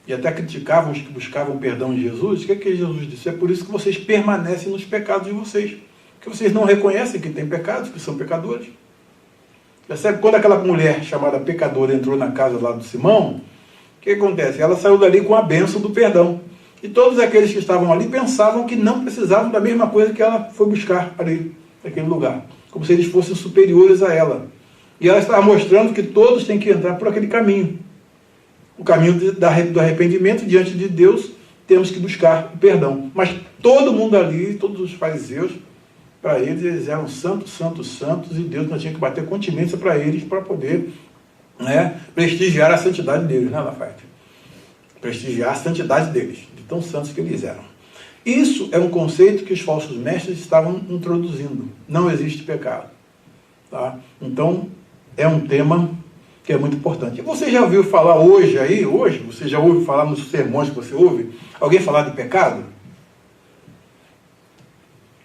e até criticavam os que buscavam perdão em Jesus, o que Jesus disse? É por isso que vocês permanecem nos pecados de vocês, porque vocês não reconhecem que têm pecados, que são pecadores. Percebe? Quando aquela mulher chamada pecadora entrou na casa lá do Simão, o que acontece? Ela saiu dali com a bênção do perdão. E todos aqueles que estavam ali pensavam que não precisavam da mesma coisa que ela foi buscar ali, naquele lugar. Como se eles fossem superiores a ela. E ela estava mostrando que todos têm que entrar por aquele caminho. O caminho do arrependimento diante de Deus, temos que buscar o perdão. Mas todo mundo ali, todos os fariseus, para eles eram santos, santos, santos, e Deus não tinha que bater continência para eles, para poder, né, prestigiar a santidade deles, né, Lafayette? Prestigiar a santidade deles, de tão santos que eles eram. Isso é um conceito que os falsos mestres estavam introduzindo. Não existe pecado. Tá? Então, é um tema que é muito importante. Você já ouviu falar hoje, você já ouviu falar nos sermões que você ouve, alguém falar de pecado?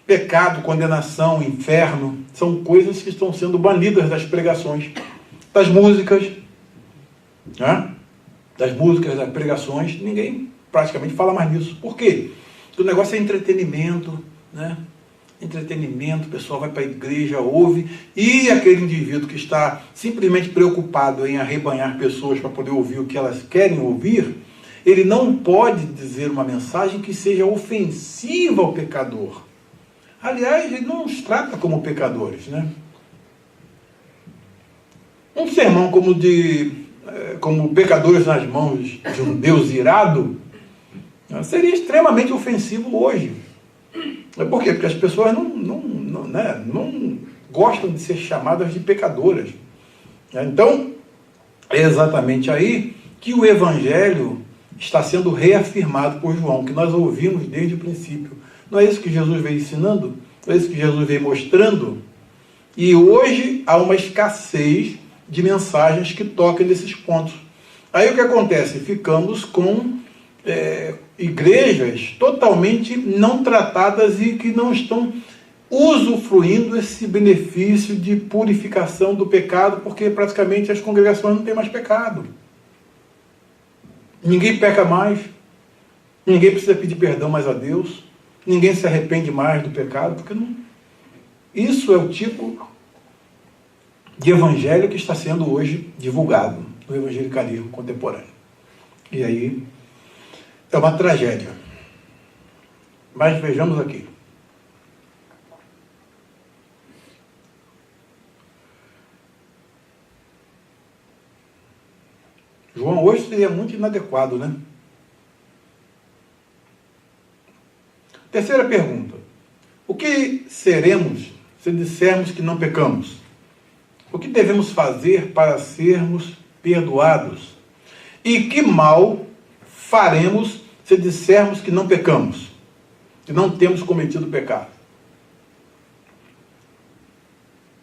Pecado, condenação, inferno, são coisas que estão sendo banidas das pregações, das músicas, né? Das músicas, das pregações, ninguém praticamente fala mais nisso. Por quê? Porque o negócio é entretenimento, né? Entretenimento, o pessoal vai para a igreja, ouve, e aquele indivíduo que está simplesmente preocupado em arrebanhar pessoas para poder ouvir o que elas querem ouvir, ele não pode dizer uma mensagem que seja ofensiva ao pecador. Aliás, ele não os trata como pecadores, né? Um sermão como pecadores nas mãos de um Deus irado seria extremamente ofensivo hoje. Por quê? Porque as pessoas não gostam de ser chamadas de pecadoras. Então, é exatamente aí que o Evangelho está sendo reafirmado por João, que nós ouvimos desde o princípio. Não é isso que Jesus veio ensinando? Não é isso que Jesus veio mostrando? E hoje há uma escassez de mensagens que toquem nesses pontos. Aí o que acontece? Ficamos com igrejas totalmente não tratadas e que não estão usufruindo esse benefício de purificação do pecado, porque praticamente as congregações não têm mais pecado. Ninguém peca mais, ninguém precisa pedir perdão mais a Deus, ninguém se arrepende mais do pecado, porque não. Isso é o tipo de evangelho que está sendo hoje divulgado no evangelicalismo contemporâneo. E aí é uma tragédia. Mas vejamos aqui. João hoje seria muito inadequado, né? Terceira pergunta. O que seremos se dissermos que não pecamos? O que devemos fazer para sermos perdoados? E que mal faremos se dissermos que não pecamos? Que não temos cometido pecado?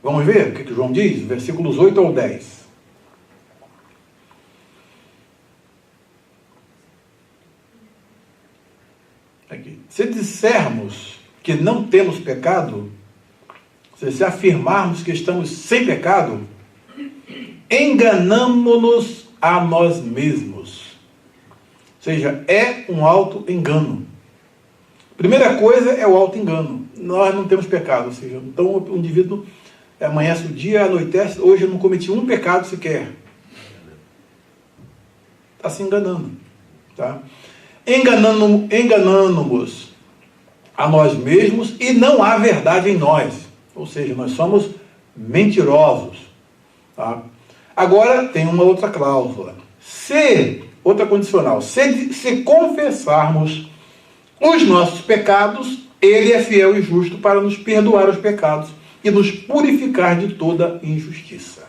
Vamos ver o que João diz? Versículos 8 ao 10. Aqui. Se dissermos que não temos pecado, se afirmarmos que estamos sem pecado, enganamo-nos a nós mesmos. Ou seja, é um auto-engano. Primeira coisa é o auto-engano. Nós não temos pecado. Ou seja, então o indivíduo amanhece o dia, anoitece, hoje eu não cometi um pecado sequer. Está se enganando. Tá? Enganando-nos a nós mesmos e não há verdade em nós. Ou seja, nós somos mentirosos. Tá? Agora tem uma outra cláusula. Outra condicional. Se confessarmos os nossos pecados, Ele é fiel e justo para nos perdoar os pecados e nos purificar de toda injustiça.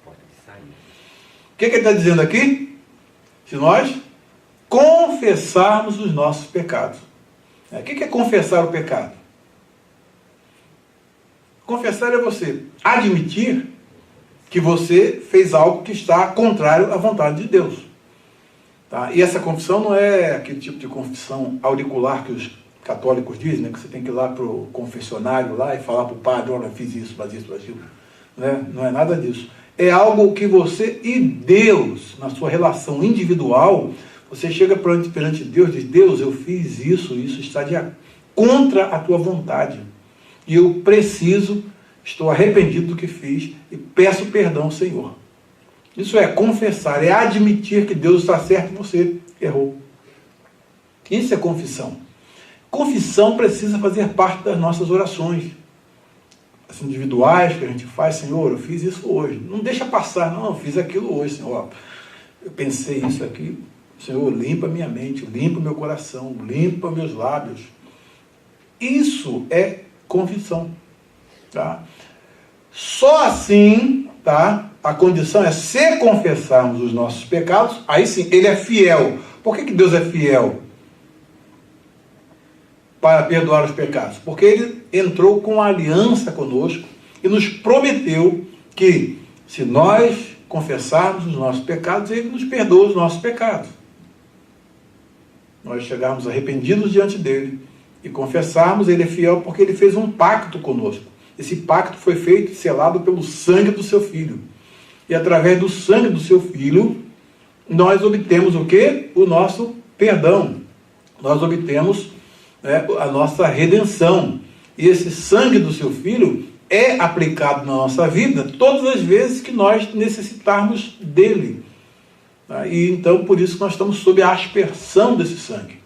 O que ele está dizendo aqui? Se nós confessarmos os nossos pecados. O que é confessar o pecado? Confessar é você admitir que você fez algo que está contrário à vontade de Deus. Tá? E essa confissão não é aquele tipo de confissão auricular que os católicos dizem, né? Que você tem que ir lá para o confessionário lá e falar para o padre, olha, fiz isso, faz isso, faz aquilo. Né? Não é nada disso. É algo que você e Deus, na sua relação individual, você chega perante Deus e diz, Deus, eu fiz isso está contra a tua vontade. E eu estou arrependido do que fiz e peço perdão, Senhor. Isso é confessar, é admitir que Deus está certo e você errou. Isso é confissão. Confissão precisa fazer parte das nossas orações. As individuais que a gente faz, Senhor, eu fiz isso hoje. Não deixa passar, não, eu fiz aquilo hoje, Senhor. Eu pensei isso aqui. Senhor, limpa minha mente, limpa meu coração, limpa meus lábios. Isso é confissão. Tá? Só assim, tá? A condição é se confessarmos os nossos pecados, aí sim, Ele é fiel. Por que Deus é fiel para perdoar os pecados? Porque Ele entrou com aliança conosco e nos prometeu que, se nós confessarmos os nossos pecados, Ele nos perdoa os nossos pecados. Nós chegarmos arrependidos diante dEle e confessarmos, Ele é fiel porque Ele fez um pacto conosco. Esse pacto foi feito e selado pelo sangue do seu Filho. E através do sangue do seu Filho, nós obtemos o quê? O nosso perdão. Nós obtemos a nossa redenção. E esse sangue do seu Filho é aplicado na nossa vida todas as vezes que nós necessitarmos dele. Tá? E então, por isso, nós estamos sob a aspersão desse sangue.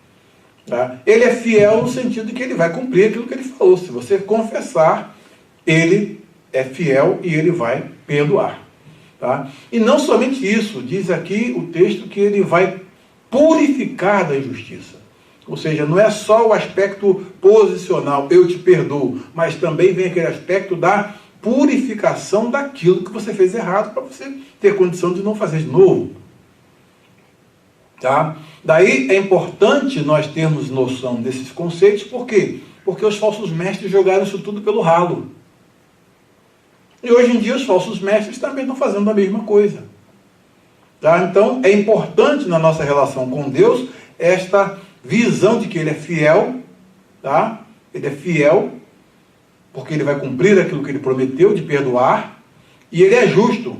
Tá? Ele é fiel no sentido de que ele vai cumprir aquilo que ele falou. Se você confessar, ele é fiel e ele vai perdoar. Tá? E não somente isso, diz aqui o texto que ele vai purificar da injustiça. Ou seja, não é só o aspecto posicional, eu te perdoo, mas também vem aquele aspecto da purificação daquilo que você fez errado, para você ter condição de não fazer de novo. Tá? Daí é importante nós termos noção desses conceitos, por quê? Porque os falsos mestres jogaram isso tudo pelo ralo. E hoje em dia os falsos mestres também estão fazendo a mesma coisa. Tá? Então é importante na nossa relação com Deus esta visão de que Ele é fiel, tá? Ele é fiel, porque Ele vai cumprir aquilo que Ele prometeu de perdoar, e Ele é justo.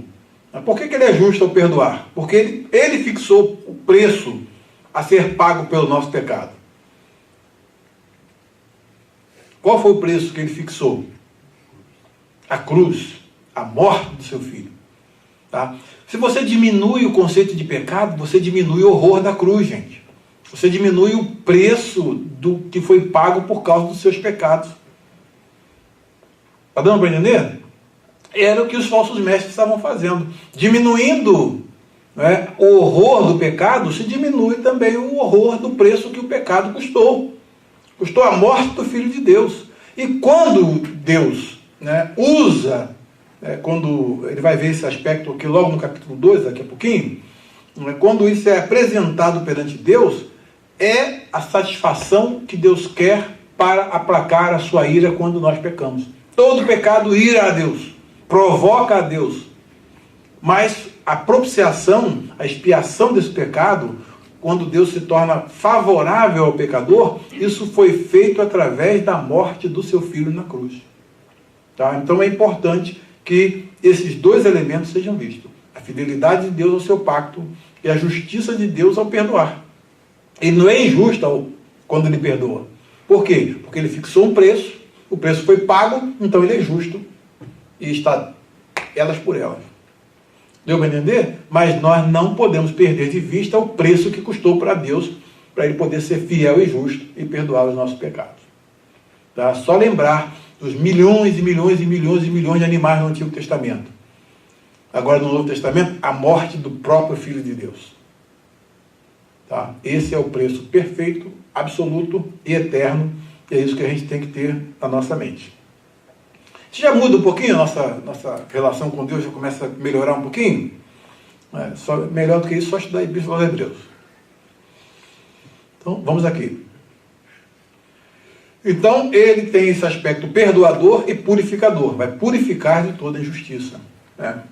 Por que Ele é justo ao perdoar? Porque Ele fixou o preço a ser pago pelo nosso pecado. Qual foi o preço que Ele fixou? A cruz, a morte do seu Filho. Tá? Se você diminui o conceito de pecado, você diminui o horror da cruz, gente. Você diminui o preço do que foi pago por causa dos seus pecados. Está dando para entender? Era o que os falsos mestres estavam fazendo. Diminuindo o horror do pecado, se diminui também o horror do preço que o pecado custou. Custou a morte do Filho de Deus. E quando Deus usa, quando ele vai ver esse aspecto aqui logo no capítulo 2, daqui a pouquinho, quando isso é apresentado perante Deus, é a satisfação que Deus quer para aplacar a sua ira quando nós pecamos. Todo pecado ira a Deus, provoca a Deus. Mas a propiciação, a expiação desse pecado, quando Deus se torna favorável ao pecador, isso foi feito através da morte do seu Filho na cruz. Tá? Então é importante que esses dois elementos sejam vistos. A fidelidade de Deus ao seu pacto e a justiça de Deus ao perdoar. Ele não é injusto quando ele perdoa. Por quê? Porque ele fixou um preço, o preço foi pago, então ele é justo e está elas por elas. Deu para entender? Mas nós não podemos perder de vista o preço que custou para Deus, para ele poder ser fiel e justo e perdoar os nossos pecados. Tá? Só lembrar dos milhões e milhões e milhões e milhões de animais no Antigo Testamento. Agora no Novo Testamento, a morte do próprio Filho de Deus. Tá? Esse é o preço perfeito, absoluto e eterno, e é isso que a gente tem que ter na nossa mente. Se já muda um pouquinho a nossa relação com Deus, já começa a melhorar um pouquinho, melhor do que isso, só estudar a Epístola aos Hebreus. Então, vamos aqui. Então, ele tem esse aspecto perdoador e purificador, vai purificar de toda injustiça.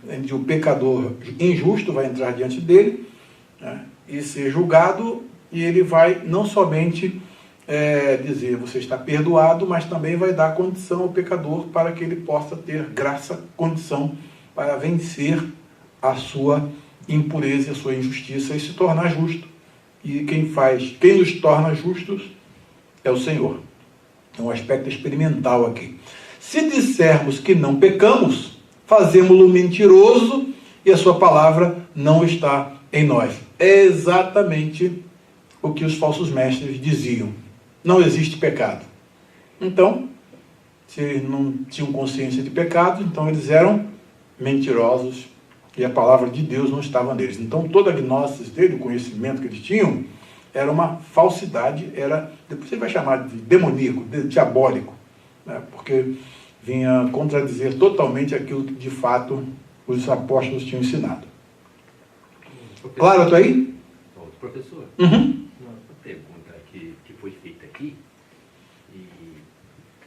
Onde o pecador injusto vai entrar diante dele, e ser julgado, e ele vai não somente dizer você está perdoado, mas também vai dar condição ao pecador para que ele possa ter graça, condição para vencer a sua impureza, a sua injustiça e se tornar justo. E quem nos torna justos é o Senhor. É um aspecto experimental aqui. Se dissermos que não pecamos, fazemos-lo mentiroso e a sua palavra não está em nós. É exatamente o que os falsos mestres diziam. Não existe pecado. Então, se não tinham consciência de pecado, então eles eram mentirosos e a palavra de Deus não estava neles. Então, toda a gnose dele, o conhecimento que eles tinham, era uma falsidade, depois você vai chamar de demoníaco, de diabólico, porque vinha contradizer totalmente aquilo que, de fato, os apóstolos tinham ensinado. Claro, estou aí? Professor, Uhum. uma pergunta que foi feita aqui, e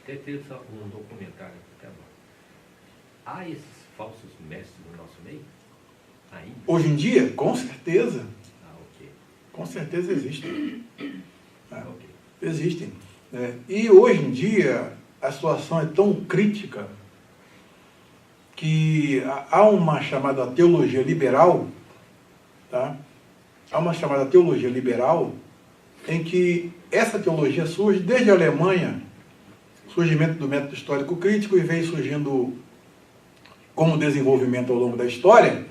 até teve um documentário até agora. Há esses falsos mestres no nosso meio? Ainda? Hoje em dia, com certeza. Ok. Com certeza existem. Ok. Existem. Né? E hoje em dia, a situação é tão crítica que há uma chamada teologia liberal, tá? Há uma chamada teologia liberal em que essa teologia surge desde a Alemanha, surgimento do método histórico crítico, e vem surgindo como desenvolvimento ao longo da história,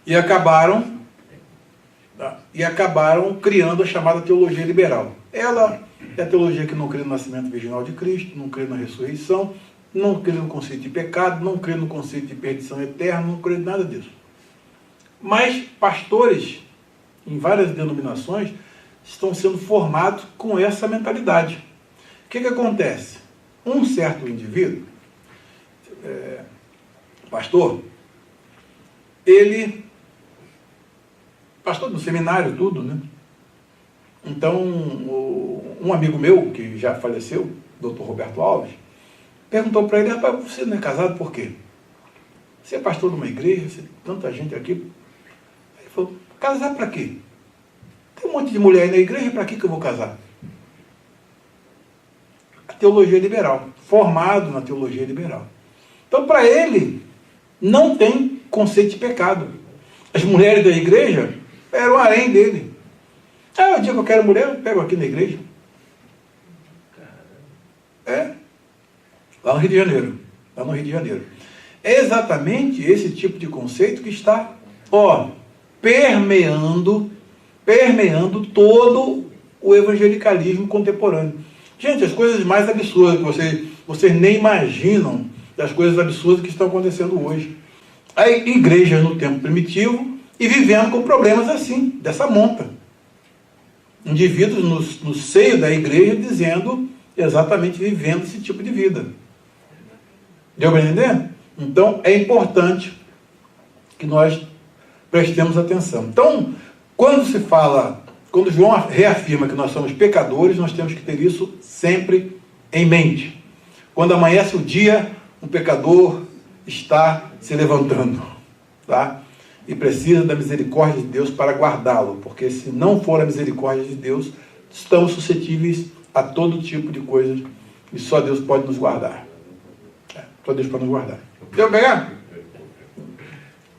e acabaram criando a chamada teologia liberal. Ela é a teologia que não crê no nascimento virginal de Cristo, não crê na ressurreição, não crê no conceito de pecado, não crê no conceito de perdição eterna, não crê em nada disso. Mas pastores, em várias denominações, estão sendo formados com essa mentalidade. O que acontece? Um certo indivíduo, pastor do seminário, tudo, né? Então, um amigo meu, que já faleceu, Dr. Roberto Alves, perguntou para ele: rapaz, você não é casado por quê? Você é pastor de uma igreja, você tem tanta gente aqui. Ele falou: casar para quê? Tem um monte de mulher aí na igreja, para que eu vou casar? A teologia liberal, formado na teologia liberal. Então, para ele, não tem conceito de pecado. As mulheres da igreja eram o harém dele. O dia que eu quero mulher, eu pego aqui na igreja. Lá no Rio de Janeiro. Lá no Rio de Janeiro. É exatamente esse tipo de conceito que está, permeando todo o evangelicalismo contemporâneo. Gente, as coisas mais absurdas que vocês nem imaginam das coisas absurdas que estão acontecendo hoje. A igreja no tempo primitivo e vivendo com problemas assim, dessa monta. Indivíduos no seio da igreja dizendo exatamente, vivendo esse tipo de vida. Deu para entender? Então, é importante que nós prestemos atenção. Então, quando João reafirma que nós somos pecadores, nós temos que ter isso sempre em mente. Quando amanhece o dia, um pecador está se levantando, tá? E precisa da misericórdia de Deus para guardá-lo, porque se não for a misericórdia de Deus, estamos suscetíveis a todo tipo de coisas e só Deus pode nos guardar. Só Deus pode nos guardar. Deu para pegar?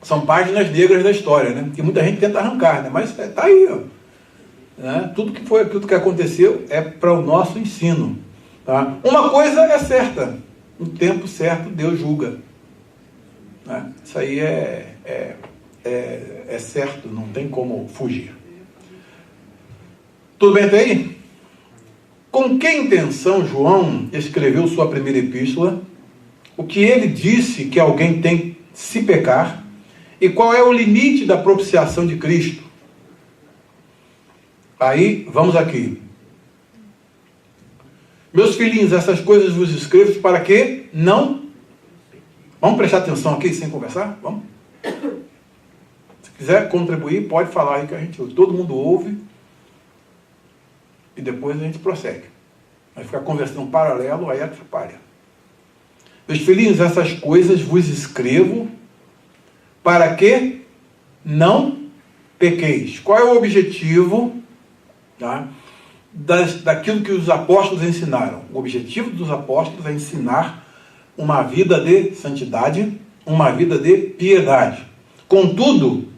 São páginas negras da história, né? Que muita gente tenta arrancar, né? Mas está aí, ó. Né? Tudo que aconteceu é para o nosso ensino. Tá? Uma coisa é certa: no tempo certo Deus julga. Né? Isso aí é certo, não tem como fugir. Tudo bem até aí? Com que intenção João escreveu sua primeira epístola? O que ele disse que alguém tem se pecar? E qual é o limite da propiciação de Cristo? Aí, vamos aqui. Meus filhinhos, essas coisas vos escrevo para que não... Vamos prestar atenção aqui sem conversar? Vamos? Se quiser contribuir, pode falar aí que todo mundo ouve e depois a gente prossegue. Vai ficar conversando paralelo, aí atrapalha. Meus filhinhos, essas coisas vos escrevo para que não pequeis. Qual é o objetivo, tá, daquilo que os apóstolos ensinaram? O objetivo dos apóstolos é ensinar uma vida de santidade, uma vida de piedade. Contudo,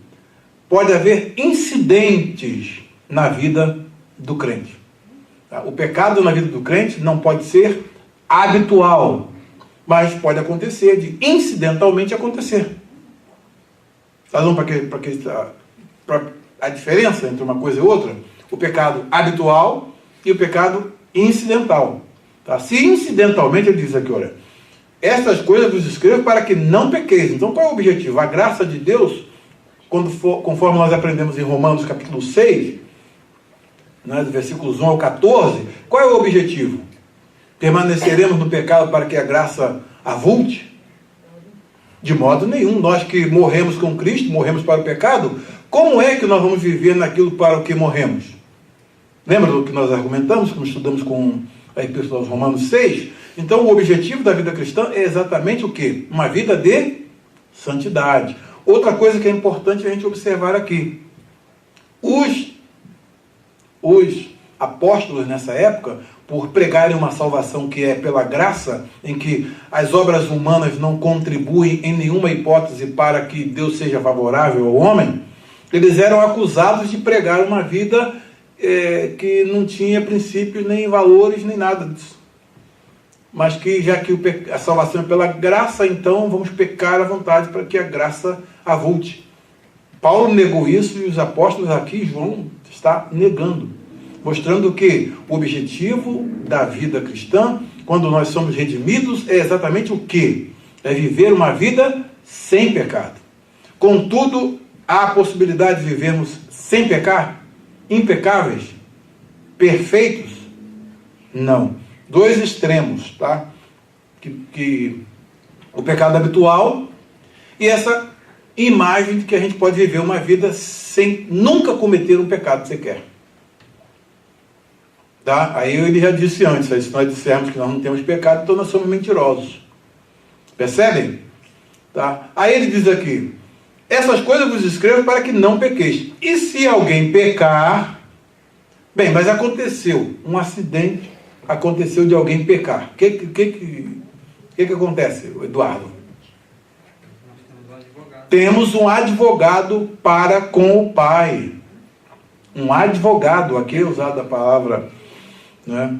pode haver incidentes na vida do crente. O pecado na vida do crente não pode ser habitual, mas pode acontecer, de incidentalmente acontecer. Sabe para a diferença entre uma coisa e outra? O pecado habitual e o pecado incidental. Tá? Se incidentalmente, ele diz aqui, olha, essas coisas vos escrevo para que não pequeis. Então, qual é o objetivo? A graça de Deus, conforme nós aprendemos em Romanos capítulo 6, né, dos versículos 1 ao 14, qual é o objetivo? Permaneceremos no pecado para que a graça avulte? De modo nenhum. Nós que morremos com Cristo, morremos para o pecado, como é que nós vamos viver naquilo para o que morremos? Lembra do que nós argumentamos, como estudamos com a Epístola aos Romanos 6? Então, o objetivo da vida cristã é exatamente o quê? Uma vida de santidade. Outra coisa que é importante a gente observar aqui. Os apóstolos nessa época, por pregarem uma salvação que é pela graça, em que as obras humanas não contribuem em nenhuma hipótese para que Deus seja favorável ao homem, eles eram acusados de pregar uma vida que não tinha princípios, nem valores, nem nada disso. Mas que já que a salvação é pela graça, então vamos pecar à vontade para que a graça avulte. Paulo negou isso e os apóstolos aqui, João está negando, mostrando que o objetivo da vida cristã, quando nós somos redimidos, é exatamente o quê? É viver uma vida sem pecado. Contudo, há a possibilidade de vivermos sem pecar? Impecáveis? Perfeitos? Não. Dois extremos, tá? Que o pecado habitual e essa imagem de que a gente pode viver uma vida sem nunca cometer um pecado sequer. Tá? Aí ele já disse antes, se nós dissermos que nós não temos pecado, então nós somos mentirosos. Percebem? Tá? Aí ele diz aqui, essas coisas vos escrevo para que não pequeis. E se alguém pecar, bem, mas aconteceu um acidente, aconteceu de alguém pecar. O que acontece, Eduardo? Temos um advogado para com o Pai. Um advogado, aqui é usada a palavra, né,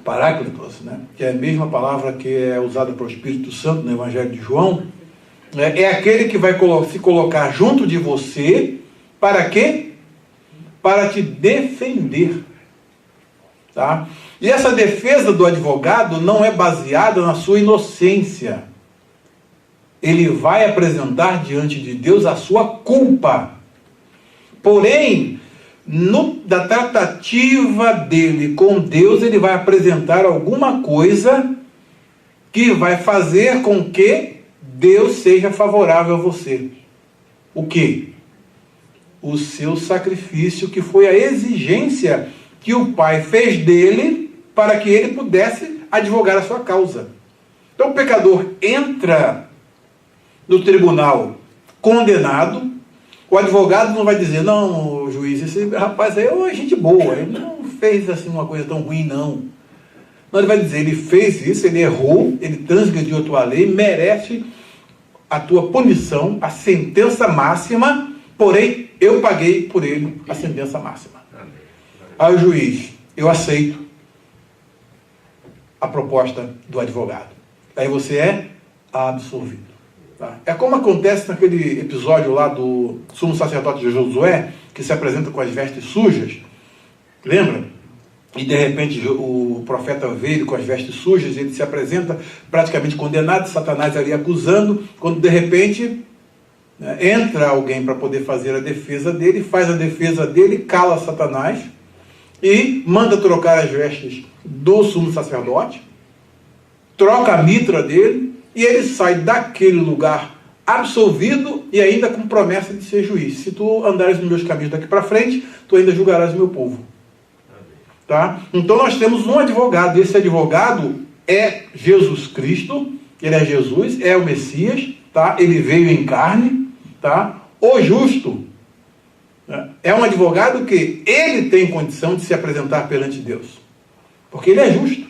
paráclitos, né, que é a mesma palavra que é usada para o Espírito Santo no Evangelho de João. É aquele que vai se colocar junto de você, para quê? Para te defender. Tá? E essa defesa do advogado não é baseada na sua inocência. Ele vai apresentar diante de Deus a sua culpa. Porém, da tratativa dele com Deus, ele vai apresentar alguma coisa que vai fazer com que Deus seja favorável a você. O quê? O seu sacrifício, que foi a exigência que o Pai fez dele para que ele pudesse advogar a sua causa. Então o pecador entra no tribunal condenado, o advogado não vai dizer, não, juiz, esse rapaz aí é gente boa, ele não fez assim uma coisa tão ruim, não. Não, ele vai dizer, ele fez isso, ele errou, ele transgrediu a tua lei, merece a tua punição, a sentença máxima, porém, eu paguei por ele a sentença máxima. Aí o juiz, eu aceito a proposta do advogado. Aí você é absolvido. Tá? É como acontece naquele episódio lá do sumo sacerdote de Josué, que se apresenta com as vestes sujas. Lembra? E de repente o profeta vê ele com as vestes sujas, ele se apresenta praticamente condenado, Satanás ali acusando, quando de repente entra alguém para poder fazer a defesa dele, faz a defesa dele, cala Satanás e manda trocar as vestes do sumo sacerdote, troca a mitra dele e ele sai daquele lugar absolvido e ainda com promessa de ser juiz. Se tu andares nos meus caminhos daqui para frente, tu ainda julgarás o meu povo. Tá? Então nós temos um advogado, esse advogado é Jesus Cristo, ele é Jesus, é o Messias, tá? Ele veio em carne, tá? O justo. É um advogado que ele tem condição de se apresentar perante Deus. Porque ele é justo.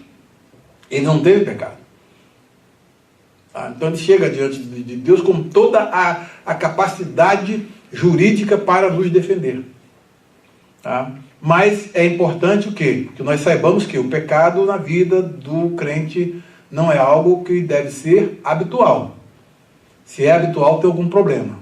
Ele não teve pecado. Tá? Então ele chega diante de Deus com toda a capacidade jurídica para nos defender. Tá? Mas é importante o quê? Que nós saibamos que o pecado na vida do crente não é algo que deve ser habitual. Se é habitual, tem algum problema.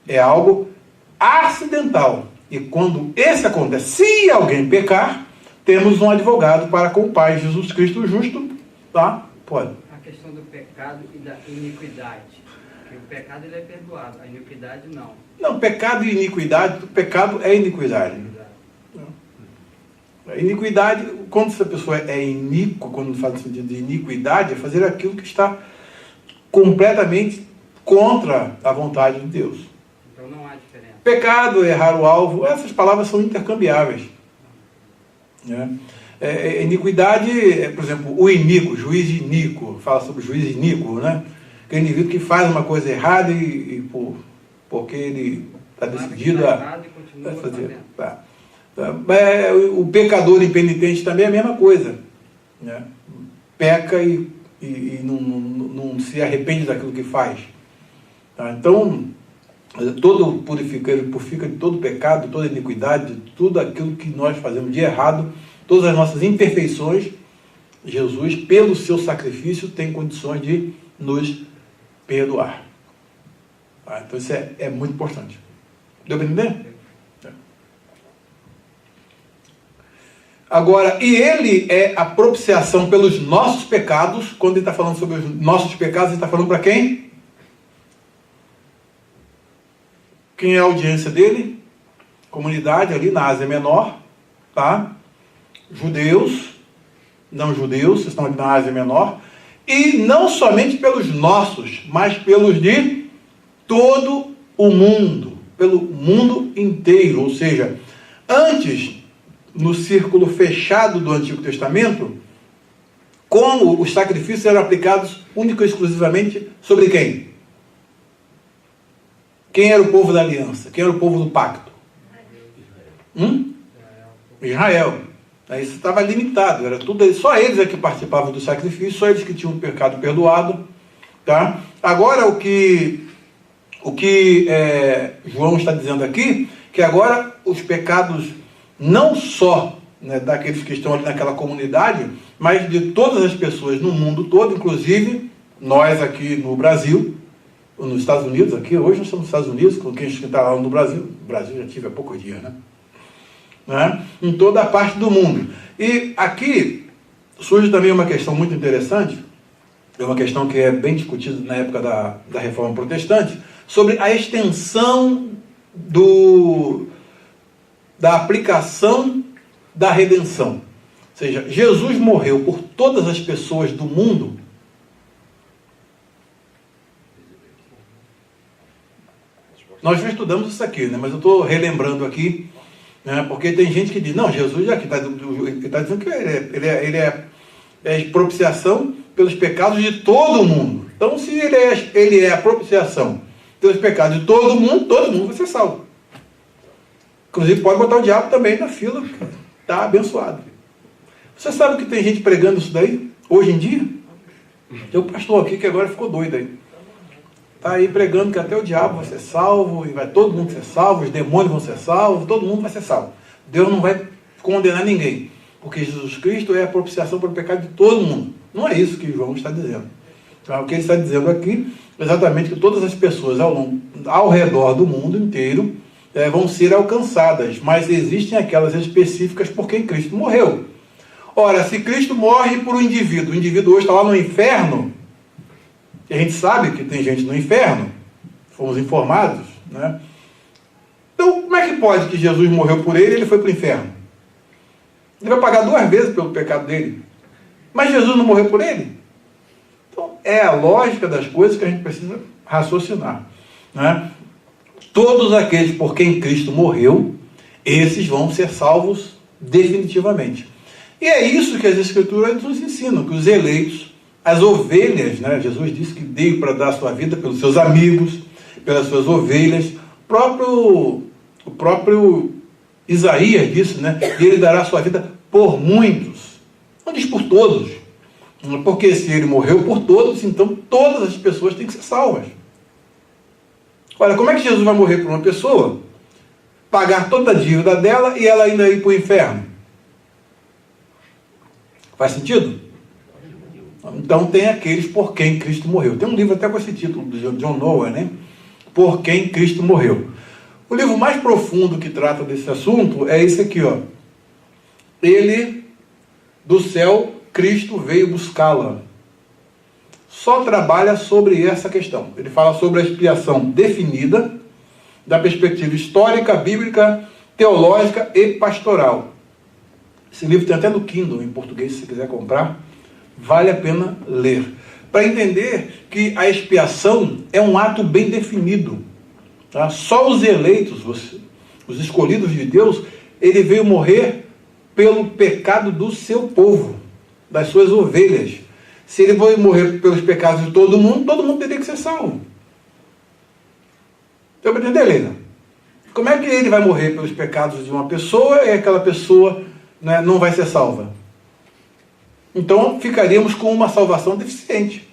É algo acidental. E quando esse acontece, se alguém pecar, temos um advogado para com o Pai, Jesus Cristo justo, tá? Pode. A questão do pecado e da iniquidade. Porque o pecado ele é perdoado, a iniquidade não. Não, pecado e iniquidade, o pecado é iniquidade. A iniquidade, quando essa pessoa é iníqua, quando fala no sentido de iniquidade, é fazer aquilo que está completamente contra a vontade de Deus. Então não há diferença. Pecado, errar o alvo, essas palavras são intercambiáveis. Iniquidade, por exemplo, o iníquo, juiz iníquo, fala sobre juiz iníquo, né? aquele indivíduo que faz uma coisa errada porque ele está decidido a fazer. O pecador impenitente também é a mesma coisa, né? Peca e não se arrepende daquilo que faz. Tá? Então, todo purifica de todo pecado, toda iniquidade, de tudo aquilo que nós fazemos de errado, todas as nossas imperfeições. Jesus, pelo seu sacrifício, tem condições de nos perdoar. Tá? Então isso é muito importante. Deu para entender? Agora, e ele é a propiciação pelos nossos pecados. Quando ele está falando sobre os nossos pecados, ele está falando para quem? Quem é a audiência dele? Comunidade ali na Ásia Menor, tá? Judeus, não judeus, vocês estão ali na Ásia Menor. E não somente pelos nossos, mas pelos de todo o mundo. Pelo mundo inteiro. Ou seja, antes, no círculo fechado do Antigo Testamento, como os sacrifícios eram aplicados única e exclusivamente sobre quem? Quem era o povo da aliança? Quem era o povo do pacto? Israel. Isso estava limitado, era tudo, só eles é que participavam do sacrifício, só eles que tinham o pecado perdoado. Tá? Agora o que João está dizendo aqui, que agora os pecados não só, né, daqueles que estão ali naquela comunidade, mas de todas as pessoas no mundo todo, inclusive nós aqui no Brasil, nos Estados Unidos, aqui hoje nós estamos nos Estados Unidos, com quem está lá no Brasil. O Brasil já tive há poucos dias, né? Em toda a parte do mundo. E aqui surge também uma questão muito interessante, é uma questão que é bem discutida na época da Reforma Protestante, sobre a extensão da aplicação da redenção. Ou seja, Jesus morreu por todas as pessoas do mundo. Nós já estudamos isso aqui, né? Mas eu estou relembrando aqui, né? Porque tem gente que diz, não, Jesus já está dizendo que ele é propiciação pelos pecados de todo mundo. Então, se ele é a propiciação pelos pecados de todo mundo vai ser salvo. Inclusive, pode botar o diabo também na fila, está abençoado. Você sabe que tem gente pregando isso daí, hoje em dia? Tem um pastor aqui que agora ficou doido aí. Está aí pregando que até o diabo vai ser salvo, e vai todo mundo ser salvo, os demônios vão ser salvos, todo mundo vai ser salvo. Deus não vai condenar ninguém, porque Jesus Cristo é a propiciação para o pecado de todo mundo. Não é isso que João está dizendo. Então, o que ele está dizendo aqui é exatamente que todas as pessoas ao redor do mundo inteiro vão ser alcançadas, mas existem aquelas específicas por quem Cristo morreu. Ora, se Cristo morre por um indivíduo, o indivíduo hoje está lá no inferno, e a gente sabe que tem gente no inferno, fomos informados, né? Então, como é que pode que Jesus morreu por ele e ele foi para o inferno? Ele vai pagar 2 vezes pelo pecado dele. Mas Jesus não morreu por ele? Então, é a lógica das coisas que a gente precisa raciocinar, né? Todos aqueles por quem Cristo morreu, esses vão ser salvos definitivamente. E é isso que as Escrituras nos ensinam, que os eleitos, as ovelhas, né? Jesus disse que veio para dar a sua vida pelos seus amigos, pelas suas ovelhas. O próprio Isaías disse, né? E ele dará a sua vida por muitos. Não diz por todos. Porque se ele morreu por todos, então todas as pessoas têm que ser salvas. Olha, como é que Jesus vai morrer por uma pessoa, pagar toda a dívida dela e ela ainda ir para o inferno? Faz sentido? Então tem aqueles por quem Cristo morreu. Tem um livro até com esse título, do John Noah, né? Por quem Cristo morreu. O livro mais profundo que trata desse assunto é esse aqui, ó. Ele, do céu, Cristo veio buscá-la. Só trabalha sobre essa questão. Ele fala sobre a expiação definida, da perspectiva histórica, bíblica, teológica e pastoral. Esse livro tem até no Kindle, em português, se você quiser comprar. Vale a pena ler. Para entender que a expiação é um ato bem definido. Tá? Só os eleitos, os escolhidos de Deus, ele veio morrer pelo pecado do seu povo, das suas ovelhas. Se ele foi morrer pelos pecados de todo mundo teria que ser ser salvo. Deu para entender, Helena? Como é que ele vai morrer pelos pecados de uma pessoa e aquela pessoa, né, não vai ser salva? Então, ficaríamos com uma salvação deficiente.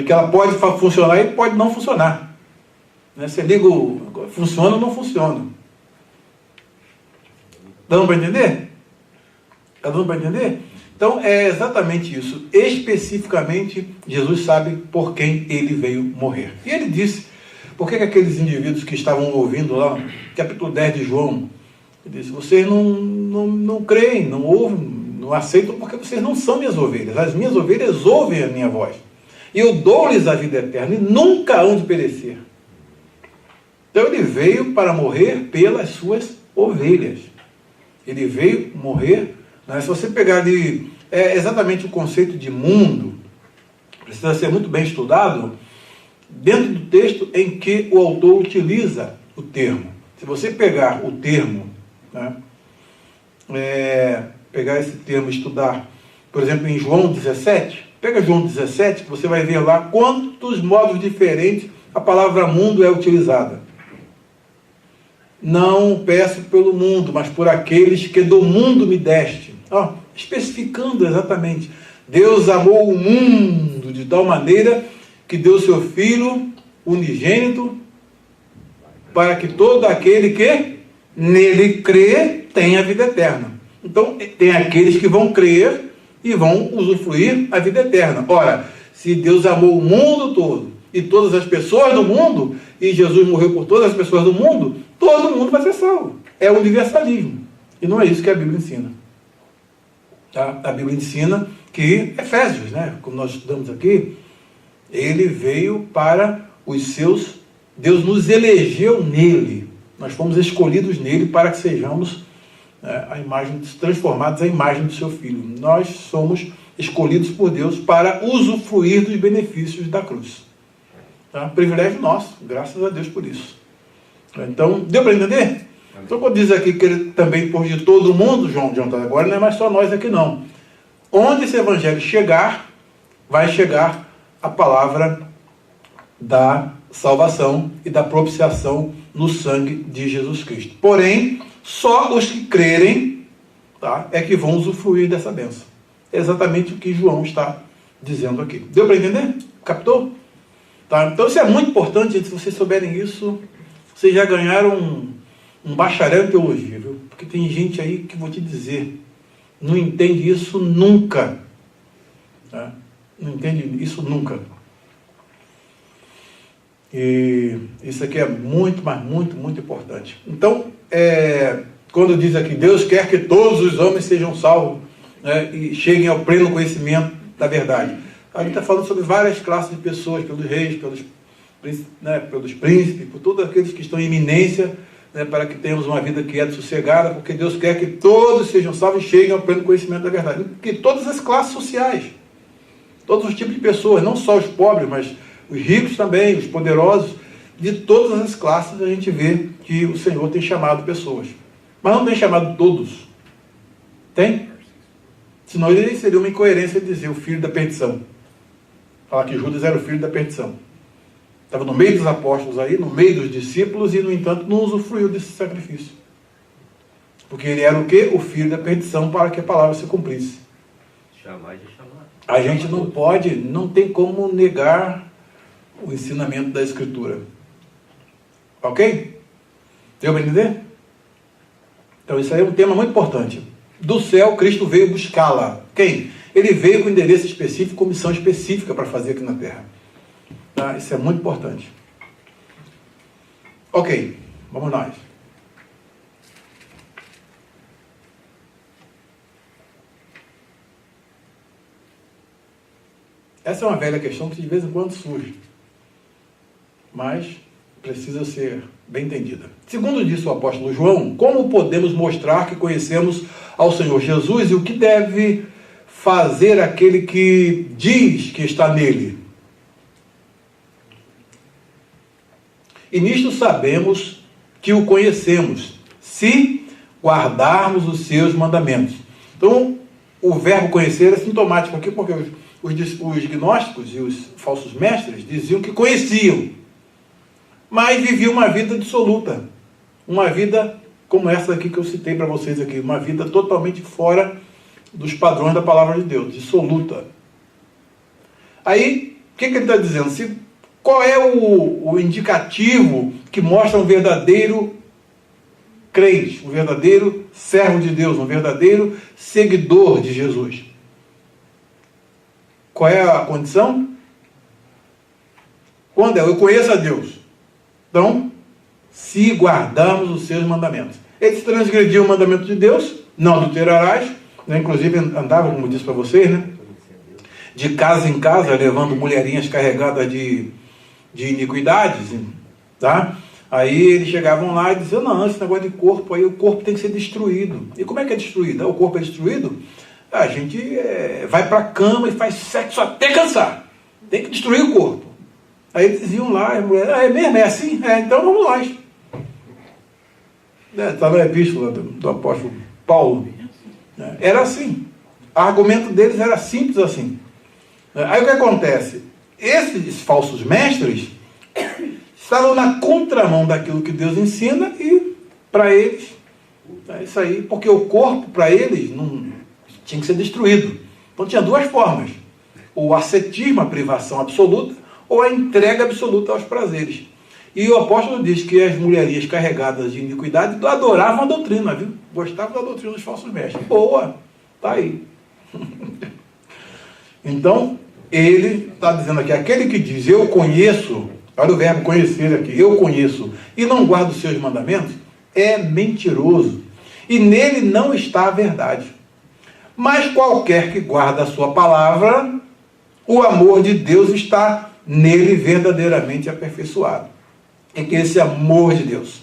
Que ela pode funcionar e pode não funcionar. Né? Você liga funciona ou não funciona. Dando para entender? Está dando para entender? Então, é exatamente isso. Especificamente, Jesus sabe por quem ele veio morrer. E ele disse, por que aqueles indivíduos que estavam ouvindo lá, capítulo 10 de João, ele disse, vocês não creem, não ouvem, não aceitam, porque vocês não são minhas ovelhas. As minhas ovelhas ouvem a minha voz. E eu dou-lhes a vida eterna e nunca hão de perecer. Então ele veio para morrer pelas suas ovelhas. Ele veio morrer, né? Se você pegar ali, exatamente o conceito de mundo, precisa ser muito bem estudado, dentro do texto em que o autor utiliza o termo. Se você pegar o termo, né? Pegar esse termo e estudar, por exemplo, em João 17, pega João 17, que você vai ver lá quantos modos diferentes a palavra mundo é utilizada. Não peço pelo mundo, mas por aqueles que do mundo me deste. Especificando exatamente. Deus amou o mundo de tal maneira que deu seu Filho unigênito para que todo aquele que nele crê tenha vida eterna. Então, tem aqueles que vão crer e vão usufruir a vida eterna. Ora, se Deus amou o mundo todo e todas as pessoas do mundo, e Jesus morreu por todas as pessoas do mundo, todo mundo vai ser salvo. É o universalismo. E não é isso que a Bíblia ensina. Tá? A Bíblia ensina que Efésios, né, como nós estudamos aqui, ele veio para os seus... Deus nos elegeu nele. Nós fomos escolhidos nele para que sejamos a imagem, transformados à imagem do seu Filho. Nós somos escolhidos por Deus para usufruir dos benefícios da cruz. Tá? Privilégio nosso, graças a Deus por isso. Então, deu para entender? Então, quando diz aqui que ele também pôs de todo mundo, João de Antônio, agora não é mais só nós aqui não. Onde esse evangelho chegar, vai chegar a palavra da salvação e da propiciação no sangue de Jesus Cristo. Porém, só os que crerem, tá, é que vão usufruir dessa bênção. É exatamente o que João está dizendo aqui. Deu para entender? Captou? Tá? Então isso é muito importante, gente. Se vocês souberem isso, vocês já ganharam um bacharel em teologia, viu? Porque tem gente aí que, vou te dizer, não entende isso nunca. Tá? Não entende isso nunca. E isso aqui é muito, mas muito, muito importante. Então, quando diz aqui, Deus quer que todos os homens sejam salvos, né, e cheguem ao pleno conhecimento da verdade. A gente está falando sobre várias classes de pessoas, pelos reis, pelos príncipes, por todos aqueles que estão em iminência, né, para que tenhamos uma vida quieta e sossegada, porque Deus quer que todos sejam salvos e cheguem ao pleno conhecimento da verdade. Que todas as classes sociais, todos os tipos de pessoas, não só os pobres, mas os ricos também, os poderosos, de todas as classes a gente vê que o Senhor tem chamado pessoas. Mas não tem chamado todos. Tem? Senão ele seria uma incoerência dizer o filho da perdição. Falar que Judas era o filho da perdição. Estava no meio dos apóstolos aí, no meio dos discípulos, e no entanto não usufruiu desse sacrifício. Porque ele era o quê? O filho da perdição, para que a palavra se cumprisse. Jamais de chamar. A gente não pode, não tem como negar o ensinamento da Escritura. Ok? Deu para entender? Então isso aí é um tema muito importante. Do céu, Cristo veio buscá-la. Quem? Ele veio com endereço específico, com missão específica para fazer aqui na Terra. Tá? Isso é muito importante. Ok, vamos nós. Essa é uma velha questão que de vez em quando surge, mas precisa ser bem entendida. Segundo disse o apóstolo João, como podemos mostrar que conhecemos ao Senhor Jesus e o que deve fazer aquele que diz que está nele? E nisto sabemos que o conhecemos, se guardarmos os seus mandamentos. Então, o verbo conhecer é sintomático aqui, porque os gnósticos e os falsos mestres diziam que conheciam, mas viviam uma vida dissoluta, uma vida como essa aqui que eu citei para vocês aqui, uma vida totalmente fora dos padrões da palavra de Deus, dissoluta. Aí, o que ele está dizendo? Qual é o indicativo que mostra um verdadeiro crente, um verdadeiro servo de Deus, um verdadeiro seguidor de Jesus? Qual é a condição? Quando eu conheço a Deus. Então, se guardarmos os seus mandamentos. Eles transgrediam o mandamento de Deus, não adulterarás, né? Inclusive andavam, como disse para vocês, né? De casa em casa, levando mulherinhas carregadas de iniquidades, tá? Aí eles chegavam lá e diziam, não, esse negócio de corpo, aí o corpo tem que ser destruído. E como é que é destruído? O corpo é destruído? A gente vai para a cama e faz sexo até cansar. Tem que destruir o corpo. Aí eles iam lá, a mulher, é mesmo? É assim? Então vamos lá. Está na epístola do apóstolo Paulo. Era assim. O argumento deles era simples assim. Aí o que acontece? Esses falsos mestres estavam na contramão daquilo que Deus ensina e, para eles, é isso aí. Porque o corpo, para eles, não tinha que ser destruído. Então tinha duas formas. O ascetismo, a privação absoluta, ou a entrega absoluta aos prazeres. E o apóstolo diz que as mulherias carregadas de iniquidade adoravam a doutrina, viu? Gostavam da doutrina dos falsos mestres. Boa, tá aí. Então, ele está dizendo aqui, aquele que diz, eu conheço, olha o verbo conhecer aqui, eu conheço, e não guardo os seus mandamentos, é mentiroso. E nele não está a verdade. Mas qualquer que guarda a sua palavra, o amor de Deus está nele verdadeiramente aperfeiçoado. É que esse amor de Deus,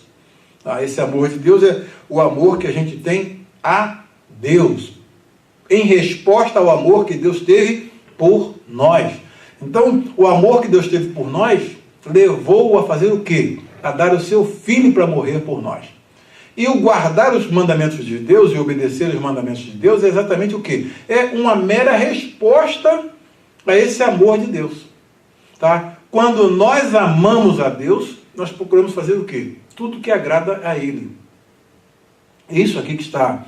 tá? Esse amor de Deus é o amor que a gente tem a Deus, em resposta ao amor que Deus teve por nós. Então, o amor que Deus teve por nós levou-o a fazer o quê? A dar o seu filho para morrer por nós. E o guardar os mandamentos de Deus e obedecer os mandamentos de Deus é exatamente o quê? É uma mera resposta a esse amor de Deus. Tá? Quando nós amamos a Deus, nós procuramos fazer o quê? Tudo que agrada a Ele. Isso aqui que está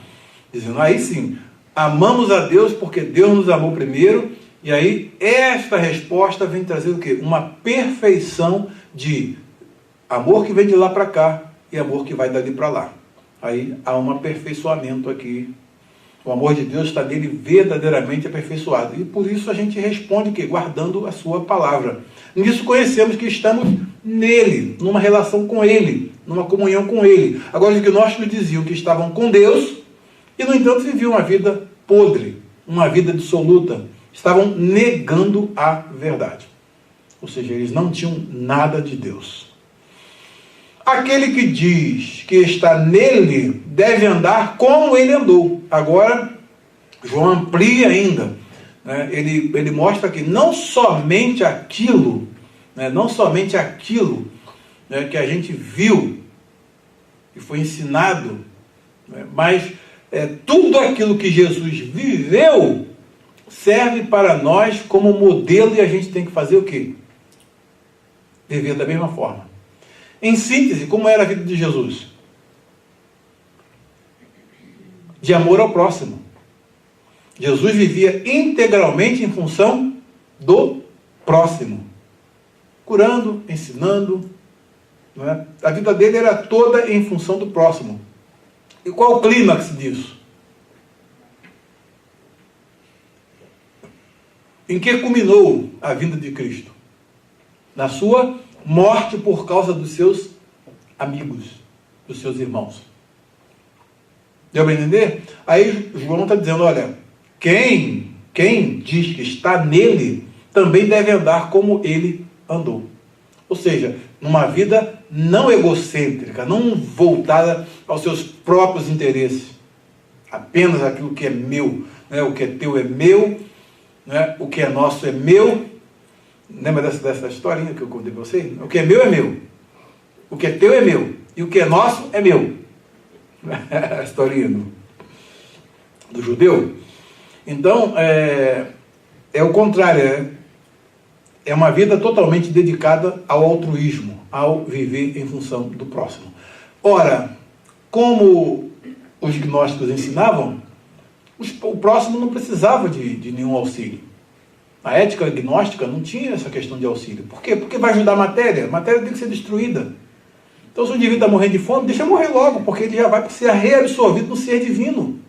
dizendo. Aí sim, amamos a Deus porque Deus nos amou primeiro, e aí esta resposta vem trazer o quê? Uma perfeição de amor que vem de lá para cá e amor que vai dali para lá. Aí há um aperfeiçoamento aqui. O amor de Deus está nele verdadeiramente aperfeiçoado. E por isso a gente responde que guardando a sua palavra. Nisso conhecemos que estamos nele, numa relação com ele, numa comunhão com ele. Agora os gnósticos diziam que estavam com Deus e, no entanto, viviam uma vida podre, uma vida dissoluta. Estavam negando a verdade. Ou seja, eles não tinham nada de Deus. Aquele que diz que está nele deve andar como ele andou. Agora, João amplia ainda. Né? Ele mostra que não somente aquilo, né, que a gente viu e foi ensinado, né, mas tudo aquilo que Jesus viveu serve para nós como modelo e a gente tem que fazer o quê? Viver da mesma forma. Em síntese, como era a vida de Jesus? De amor ao próximo. Jesus vivia integralmente em função do próximo. Curando, ensinando. Não é? A vida dele era toda em função do próximo. E qual é o clímax disso? Em que culminou a vinda de Cristo? Na sua morte por causa dos seus amigos, dos seus irmãos. Deu para entender? Aí João está dizendo, olha, quem diz que está nele, também deve andar como ele andou. Ou seja, numa vida não egocêntrica, não voltada aos seus próprios interesses. Apenas aquilo que é meu, né? O que é teu é meu, né? O que é nosso é meu. Lembra dessa historinha que eu contei para você? O que é meu é meu. O que é teu é meu. E o que é nosso é meu. A historinha do judeu. Então, é o contrário, é uma vida totalmente dedicada ao altruísmo, ao viver em função do próximo. Ora, como os gnósticos ensinavam, o próximo não precisava de nenhum auxílio. A ética gnóstica não tinha essa questão de auxílio. Por quê? Porque vai ajudar a matéria tem que ser destruída. Então, se o indivíduo está morrendo de fome, deixa morrer logo, porque ele já vai ser reabsorvido no ser divino.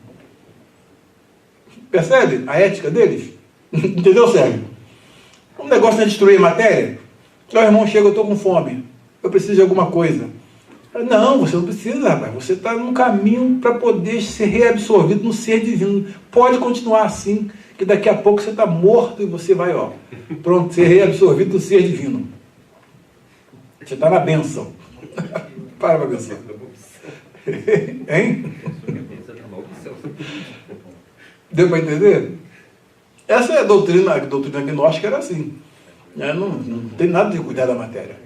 Percebe a ética deles? Entendeu, Sérgio? O negócio não é destruir a matéria. O irmão chega, eu estou com fome, eu preciso de alguma coisa. Não, você não precisa, rapaz. Você está num caminho para poder ser reabsorvido no ser divino. Pode continuar assim, que daqui a pouco você está morto e você vai, pronto, ser reabsorvido no ser divino. Você está na bênção. Para pensar. Hein? Deu para entender? Essa é a doutrina gnóstica, era assim. Não tem nada de cuidar da matéria.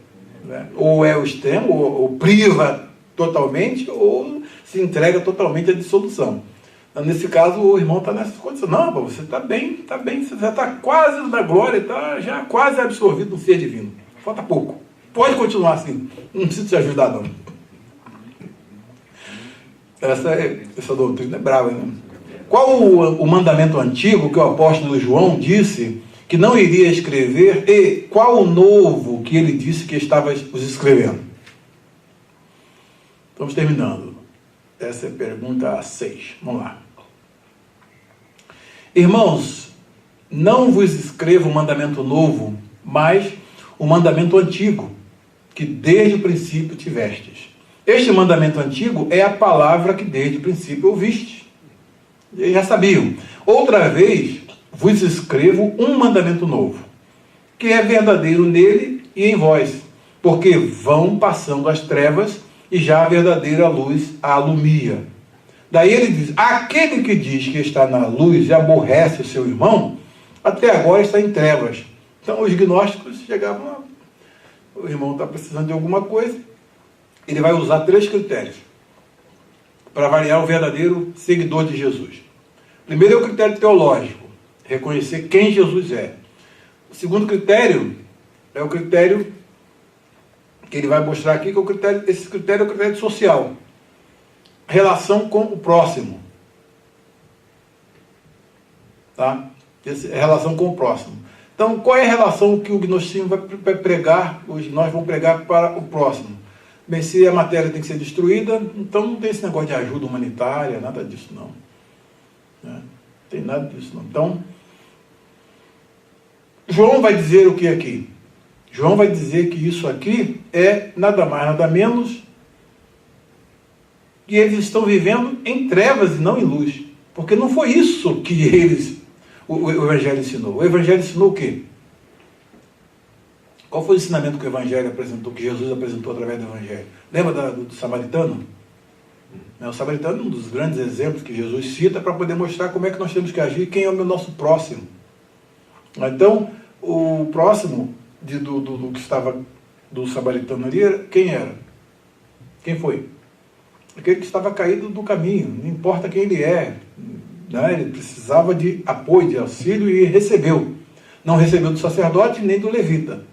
Ou é o extremo, ou priva totalmente, ou se entrega totalmente à dissolução. Nesse caso, o irmão está nessa condição. Não, você está bem, você já está quase na glória, está já quase absorvido no ser divino. Falta pouco. Pode continuar assim. Não precisa te ajudar, não. Essa doutrina é brava, né? Qual o mandamento antigo que o apóstolo João disse que não iria escrever, e qual o novo que ele disse que estava os escrevendo? Estamos terminando. Essa é a pergunta 6. Vamos lá. Irmãos, não vos escrevo um mandamento novo, mas um mandamento antigo, que desde o princípio tivestes. Este mandamento antigo é a palavra que desde o princípio ouvistes. Eles já sabiam. Outra vez vos escrevo um mandamento novo, que é verdadeiro nele e em vós, porque vão passando as trevas e já a verdadeira luz a alumia. Daí ele diz, aquele que diz que está na luz e aborrece o seu irmão, até agora está em trevas. Então os gnósticos chegavam, o irmão está precisando de alguma coisa, ele vai usar 3 critérios para avaliar o verdadeiro seguidor de Jesus. Primeiro é o critério teológico, reconhecer quem Jesus é. O segundo critério é o critério que ele vai mostrar aqui, que é o critério, esse critério é o critério social. Relação com o próximo. Tá? Relação com o próximo. Então, qual é a relação que o gnosticismo vai pregar, nós vamos pregar para o próximo? Bem, se a matéria tem que ser destruída, então não tem esse negócio de ajuda humanitária, nada disso não. Não tem nada disso não. Então, João vai dizer o que aqui? João vai dizer que isso aqui é nada mais, nada menos que eles estão vivendo em trevas e não em luz. Porque não foi isso que o Evangelho ensinou. O Evangelho ensinou o quê? Qual foi o ensinamento que o Evangelho apresentou, que Jesus apresentou através do Evangelho? Lembra do samaritano? O samaritano é um dos grandes exemplos que Jesus cita para poder mostrar como é que nós temos que agir, quem é o nosso próximo. Então, o próximo do que estava do samaritano ali, quem era? Quem foi? Aquele que estava caído do caminho, não importa quem ele é, né? Ele precisava de apoio, de auxílio e recebeu. Não recebeu do sacerdote nem do levita,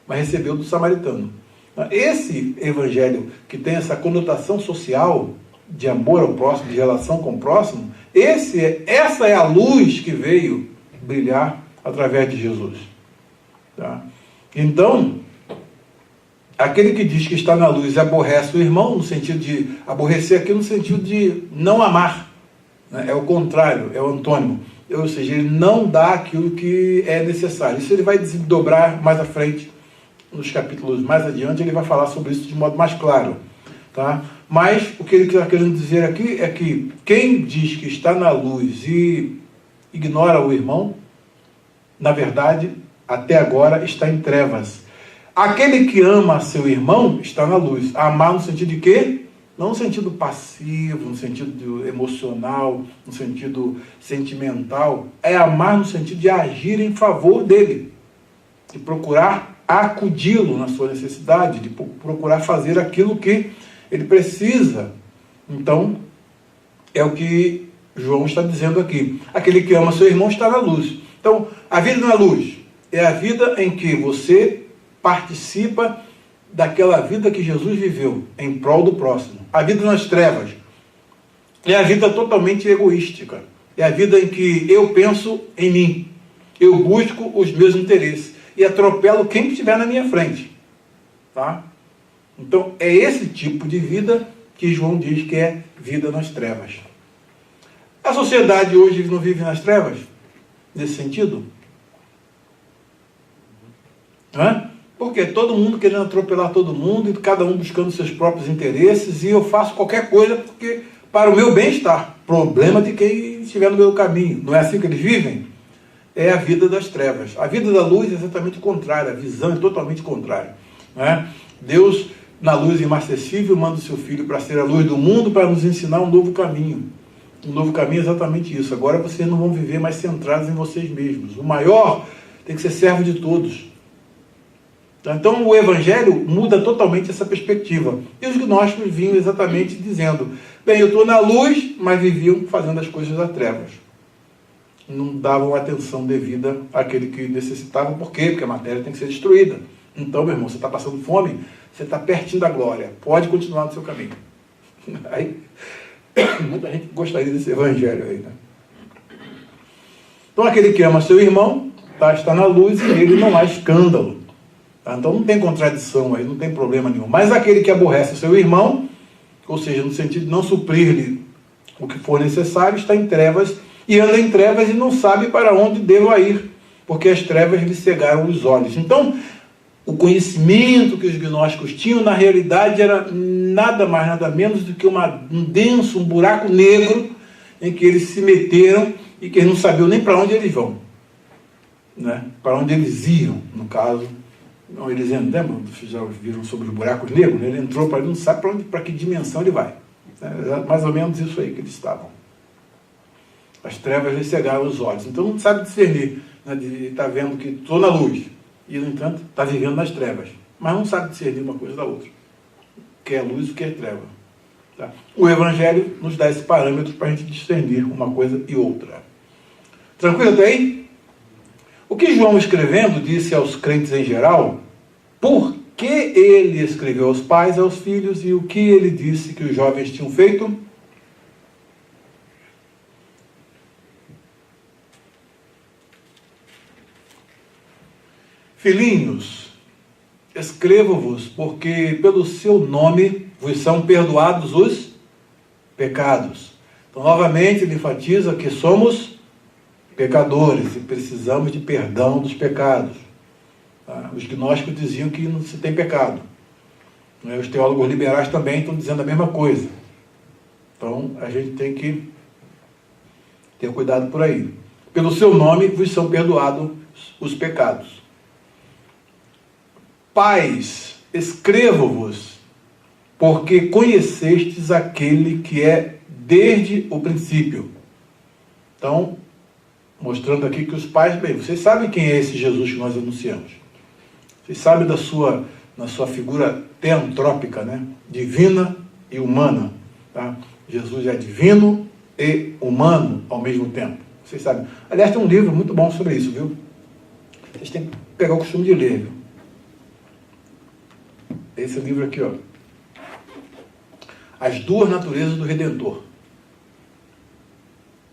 mas recebeu do samaritano. Esse evangelho que tem essa conotação social de amor ao próximo, de relação com o próximo, essa é a luz que veio brilhar através de Jesus. Tá? Então, aquele que diz que está na luz e aborrece o irmão, no sentido de aborrecer aqui, no sentido de não amar, né? É o contrário, é o antônimo. Ou seja, ele não dá aquilo que é necessário. Isso ele vai desdobrar mais à frente, nos capítulos mais adiante, ele vai falar sobre isso de modo mais claro. Tá? Mas o que ele está querendo dizer aqui é que quem diz que está na luz e ignora o irmão, na verdade, até agora está em trevas. Aquele que ama seu irmão está na luz. Amar no sentido de quê? Não no sentido passivo, no sentido emocional, no sentido sentimental. É amar no sentido de agir em favor dele. De procurar acudi-lo na sua necessidade, de procurar fazer aquilo que ele precisa. Então, é o que João está dizendo aqui. Aquele que ama seu irmão está na luz. Então, Então, a vida na luz é a vida em que você participa daquela vida que Jesus viveu em prol do próximo. A vida nas trevas é a vida totalmente egoística. É a vida em que eu penso em mim. Eu busco os meus interesses e atropelo quem estiver na minha frente. Tá? Então, é esse tipo de vida que João diz que é vida nas trevas. A sociedade hoje não vive nas trevas? Nesse sentido? Porque todo mundo querendo atropelar todo mundo e cada um buscando seus próprios interesses, e eu faço qualquer coisa porque para o meu bem-estar. Problema de quem estiver no meu caminho. Não é assim que eles vivem? É a vida das trevas. A vida da luz é exatamente o contrário, a visão é totalmente contrária. Deus, na luz inacessível, manda o seu Filho para ser a luz do mundo, para nos ensinar um novo caminho. Um novo caminho é exatamente isso. Agora vocês não vão viver mais centrados em vocês mesmos. O maior tem que ser servo de todos. Então o Evangelho muda totalmente essa perspectiva. E os gnósticos vinham exatamente dizendo, bem, eu estou na luz, mas viviam fazendo as coisas das trevas. Não davam atenção devida àquele que necessitava. Por quê? Porque a matéria tem que ser destruída. Então, meu irmão, você está passando fome, você está pertinho da glória. Pode continuar no seu caminho. Aí, muita gente gostaria desse Evangelho aí, né? Então, aquele que ama seu irmão, está na luz e nele não há escândalo. Então não tem contradição aí, não tem problema nenhum. Mas aquele que aborrece o seu irmão, ou seja, no sentido de não suprir-lhe o que for necessário, está em trevas e anda em trevas e não sabe para onde deva ir, porque as trevas lhe cegaram os olhos. Então, o conhecimento que os gnósticos tinham, na realidade, era nada mais, nada menos do que um denso, um buraco negro, em que eles se meteram e que eles não sabiam nem para onde eles vão. Né? Para onde eles iam, no caso. Não, eles entram, já viram sobre os buracos negros, ele entrou para ele, não sabe para que dimensão ele vai. É mais ou menos isso aí que eles estavam. As trevas lhe cegaram os olhos. Então não sabe discernir, né, de estar vendo que estou na luz, e no entanto está vivendo nas trevas. Mas não sabe discernir uma coisa da outra. O que é luz e o que é treva. Tá? O Evangelho nos dá esse parâmetro para a gente discernir uma coisa e outra. Tranquilo até aí? O que João escrevendo disse aos crentes em geral, por que ele escreveu aos pais, aos filhos, e o que ele disse que os jovens tinham feito? Filhinhos, escrevo-vos, porque pelo seu nome vos são perdoados os pecados. Então, novamente, ele enfatiza que somos pecadores e precisamos de perdão dos pecados. Tá? Os gnósticos diziam que não se tem pecado. Os teólogos liberais também estão dizendo a mesma coisa. Então, a gente tem que ter cuidado por aí. Pelo seu nome vos são perdoados os pecados. Pais, escrevo-vos, porque conhecestes aquele que é desde o princípio. Então, mostrando aqui que os pais, bem, vocês sabem quem é esse Jesus que nós anunciamos. Vocês sabem da sua figura teantrópica, né? Divina e humana. Tá? Jesus é divino e humano ao mesmo tempo. Vocês sabem. Aliás, tem um livro muito bom sobre isso, viu? Vocês têm que pegar o costume de ler, viu? Esse livro aqui, ó. As duas naturezas do Redentor.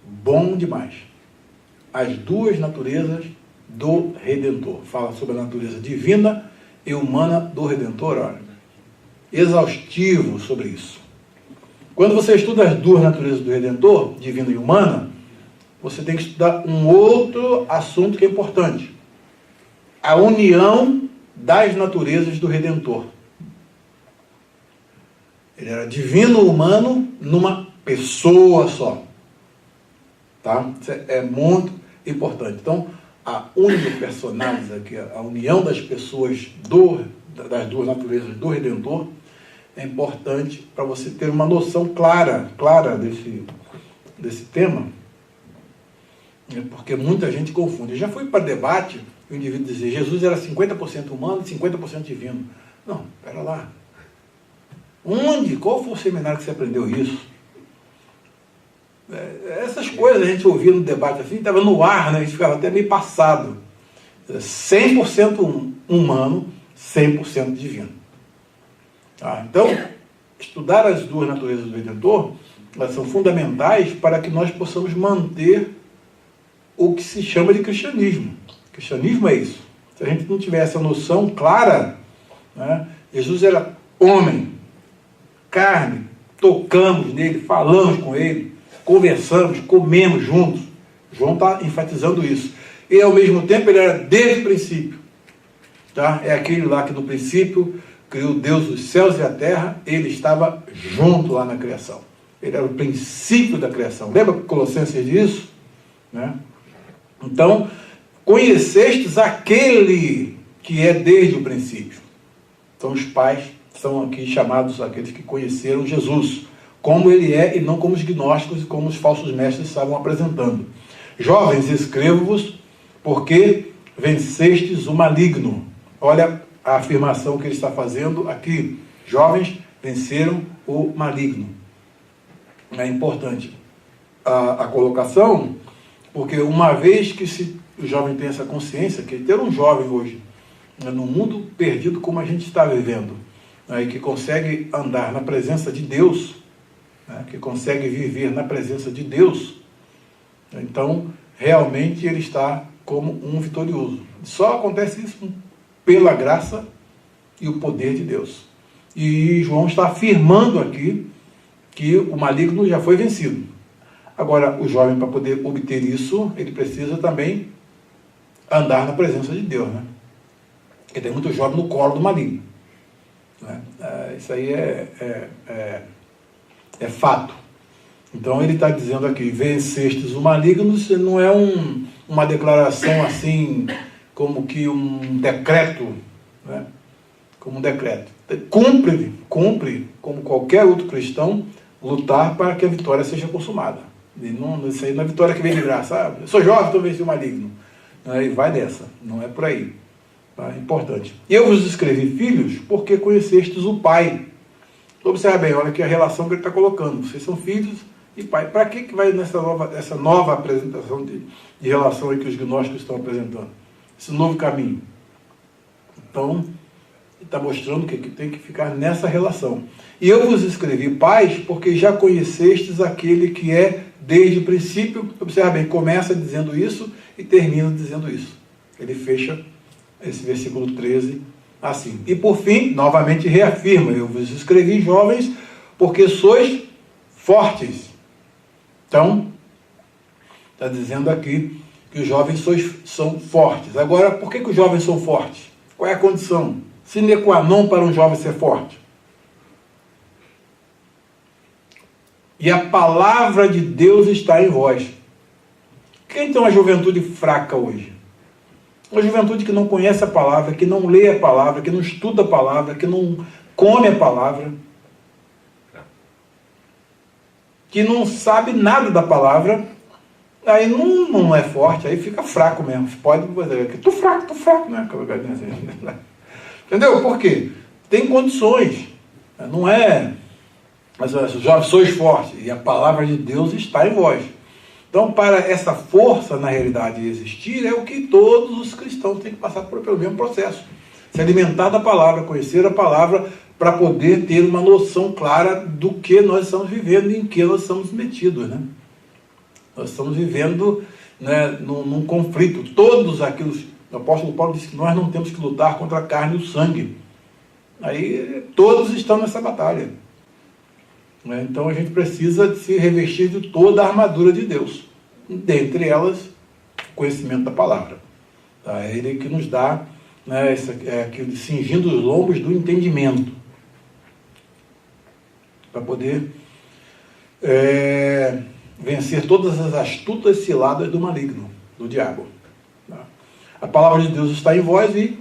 Bom demais. As duas naturezas do Redentor. Fala sobre a natureza divina e humana do Redentor. Olha, exaustivo sobre isso. Quando você estuda as duas naturezas do Redentor, divina e humana, você tem que estudar um outro assunto que é importante. A união das naturezas do Redentor. Ele era divino e humano numa pessoa só. Tá? Isso é muito importante. Então, a unipersonalidade aqui, a união das pessoas das duas naturezas do Redentor é importante para você ter uma noção clara desse tema, porque muita gente confunde. Eu já fui para debate, o indivíduo dizer Jesus era 50% humano e 50% divino. Não, espera lá. Onde? Qual foi o seminário que você aprendeu isso? Essas coisas a gente ouvia no debate assim, estava no ar, né? A gente ficava até meio passado. 100% humano, 100% divino. Tá? Então, estudar as duas naturezas do Redentor, elas são fundamentais para que nós possamos manter o que se chama de cristianismo. Cristianismo é isso. Se a gente não tiver essa noção clara, né? Jesus era homem, carne, tocamos nele, falamos com ele, conversamos, comemos juntos. João está enfatizando isso. E ao mesmo tempo ele era desde o princípio. Tá? É aquele lá que no princípio criou Deus os céus e a terra, ele estava junto lá na criação. Ele era o princípio da criação. Lembra que Colossenses diz isso? Né? Então, conhecestes aquele que é desde o princípio. Então os pais são aqui chamados aqueles que conheceram Jesus, como ele é e não como os gnósticos e como os falsos mestres estavam apresentando. Jovens, escrevo-vos porque vencestes o maligno. Olha a afirmação que ele está fazendo aqui. Jovens venceram o maligno. É importante a colocação, porque uma vez que o jovem tem essa consciência, que ter um jovem hoje, né, no mundo perdido como a gente está vivendo, né, e que consegue andar na presença de Deus, né, que consegue viver na presença de Deus, então realmente ele está como um vitorioso. Só acontece isso pela graça e o poder de Deus. E João está afirmando aqui que o maligno já foi vencido. Agora, o jovem, para poder obter isso, ele precisa também andar na presença de Deus, né? Porque tem muito jovem no colo do maligno, né? Isso aí é fato. Então ele está dizendo aqui, vencestes o maligno, isso não é uma declaração assim, como que um decreto, né? Como um decreto. Cumpre, como qualquer outro cristão, lutar para que a vitória seja consumada. E não, isso aí não é vitória que vem de graça. Ah, eu sou jovem, então venci o maligno. E vai dessa, não é por aí. Tá? É importante. Eu vos escrevi, filhos, porque conhecestes o Pai. Observe bem, olha aqui a relação que ele está colocando. Vocês são filhos e pai. Para que vai essa nova apresentação de relação aí que os gnósticos estão apresentando? Esse novo caminho. Então, ele está mostrando que tem que ficar nessa relação. E eu vos escrevi, pais, porque já conhecestes aquele que é desde o princípio. Observe bem, começa dizendo isso e termina dizendo isso. Ele fecha esse versículo 13 assim. E por fim, novamente reafirma, eu vos escrevi, jovens, porque sois fortes. Então, está dizendo aqui que os jovens são fortes. Agora, por que os jovens são fortes? Qual é a condição? Sine qua non para um jovem ser forte. E a palavra de Deus está em vós. Quem tem uma juventude fraca hoje? Uma juventude que não conhece a palavra, que não lê a palavra, que não estuda a palavra, que não come a palavra, que não sabe nada da palavra, aí não é forte, aí fica fraco mesmo. Você pode dizer, tô fraco, né? Entendeu? Por quê? Tem condições. Não é... Mas jovens, sois fortes, e a palavra de Deus está em vós. Então, para essa força, na realidade, existir, é o que todos os cristãos têm que passar pelo mesmo processo. Se alimentar da palavra, conhecer a palavra, para poder ter uma noção clara do que nós estamos vivendo e em que nós estamos metidos, né? Nós estamos vivendo, né, num conflito. Todos aqueles... O apóstolo Paulo disse que nós não temos que lutar contra a carne e o sangue. Aí, todos estão nessa batalha. Então a gente precisa de se revestir de toda a armadura de Deus. Dentre elas, o conhecimento da palavra. Tá? É ele que nos dá, né, aquele cingindo os lombos do entendimento. Para poder vencer todas as astutas ciladas do maligno, do diabo. Tá? A palavra de Deus está em vós e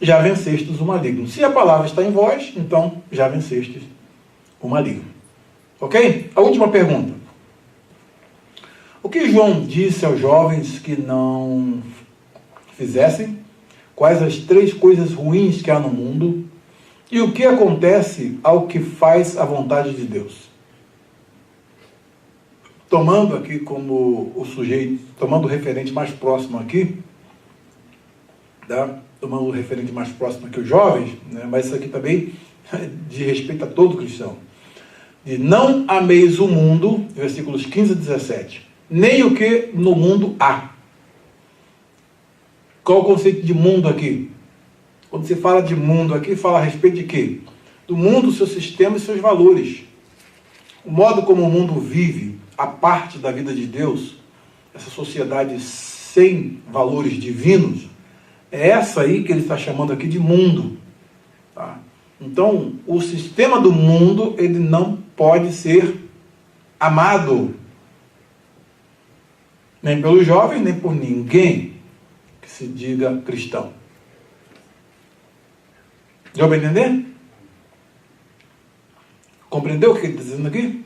já vencestes o maligno. Se a palavra está em vós, então já vencestes o maligno. Ok? A última pergunta. O que João disse aos jovens que não fizessem? Quais as 3 coisas ruins que há no mundo? E o que acontece ao que faz a vontade de Deus? tomando aqui como o sujeito, tomando o referente mais próximo aqui, tá? Tomando o referente mais próximo aqui os jovens, né? Mas isso aqui também diz respeito a todo cristão. E não ameis o mundo, versículos 15 a 17, nem o que no mundo há. Qual o conceito de mundo aqui? Quando se fala de mundo aqui, fala a respeito de quê? Do mundo, seu sistema e seus valores. O modo como o mundo vive, a parte da vida de Deus, essa sociedade sem valores divinos, é essa aí que ele está chamando aqui de mundo. Tá? Então, o sistema do mundo, ele não pode ser amado. Nem pelos jovens, nem por ninguém que se diga cristão. Deu para entender? Compreendeu o que ele está dizendo aqui?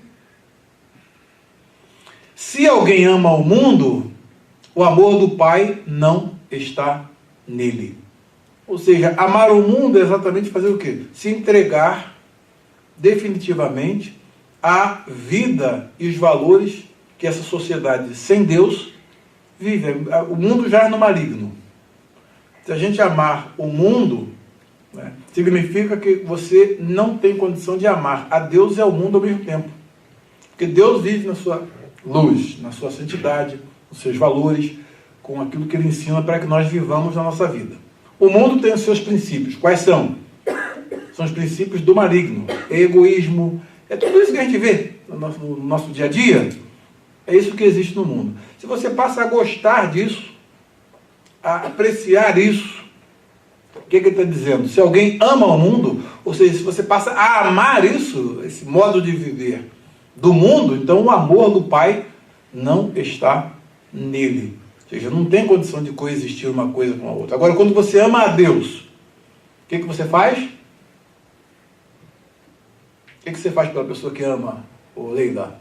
Se alguém ama o mundo, o amor do Pai não está nele. Ou seja, amar o mundo é exatamente fazer o quê? Se entregar definitivamente à vida e os valores que essa sociedade sem Deus vive. O mundo já é no maligno. Se a gente amar o mundo, né, significa que você não tem condição de amar a Deus e ao mundo ao mesmo tempo. Porque Deus vive na sua luz, na sua santidade, nos seus valores, com aquilo que Ele ensina para que nós vivamos na nossa vida. O mundo tem os seus princípios. Quais são? São os princípios do maligno. É egoísmo. É tudo isso que a gente vê no nosso dia a dia. É isso que existe no mundo. Se você passa a gostar disso, a apreciar isso, o que ele está dizendo? Se alguém ama o mundo, ou seja, se você passa a amar isso, esse modo de viver do mundo, então o amor do Pai não está nele. Ou seja, não tem condição de coexistir uma coisa com a outra. Agora, quando você ama a Deus, o que você faz? O que você faz pela pessoa que ama, ô Leila?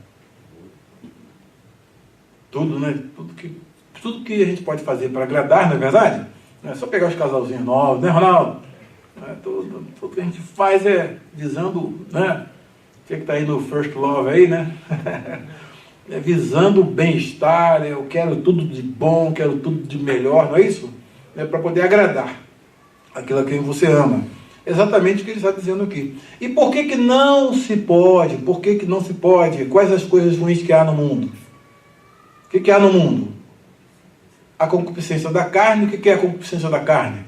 Tudo, né? Tudo que a gente pode fazer para agradar, não é verdade? Não é só pegar os casalzinhos novos, né, Ronaldo? Tudo que a gente faz é visando, né? Você que está aí no First Love aí, né? É visando o bem-estar, eu quero tudo de bom, quero tudo de melhor, não é isso? É para poder agradar aquilo a quem você ama. Exatamente o que ele está dizendo aqui. E por que não se pode? Por que não se pode? Quais as coisas ruins que há no mundo? O que há no mundo? A concupiscência da carne. O que é a concupiscência da carne?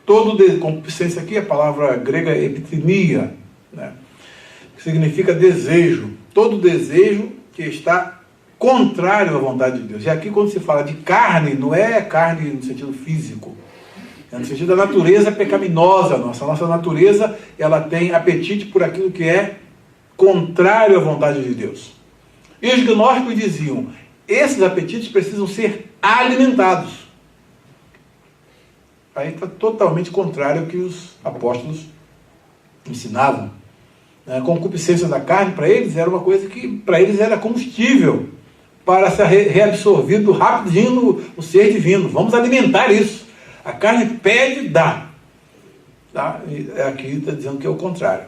Concupiscência aqui, a palavra grega é epithemia, né? Que significa desejo. Todo desejo que está contrário à vontade de Deus. E aqui, quando se fala de carne, não é carne no sentido físico. É no sentido da natureza pecaminosa nossa. A nossa natureza, ela tem apetite por aquilo que é contrário à vontade de Deus. E os gnósticos diziam, esses apetites precisam ser alimentados. Aí está totalmente contrário ao que os apóstolos ensinavam. A concupiscência da carne, para eles, era uma coisa que, para eles, era combustível para ser reabsorvido rapidinho no ser divino. Vamos alimentar isso. A carne pede, dá. Tá? E aqui está dizendo que é o contrário.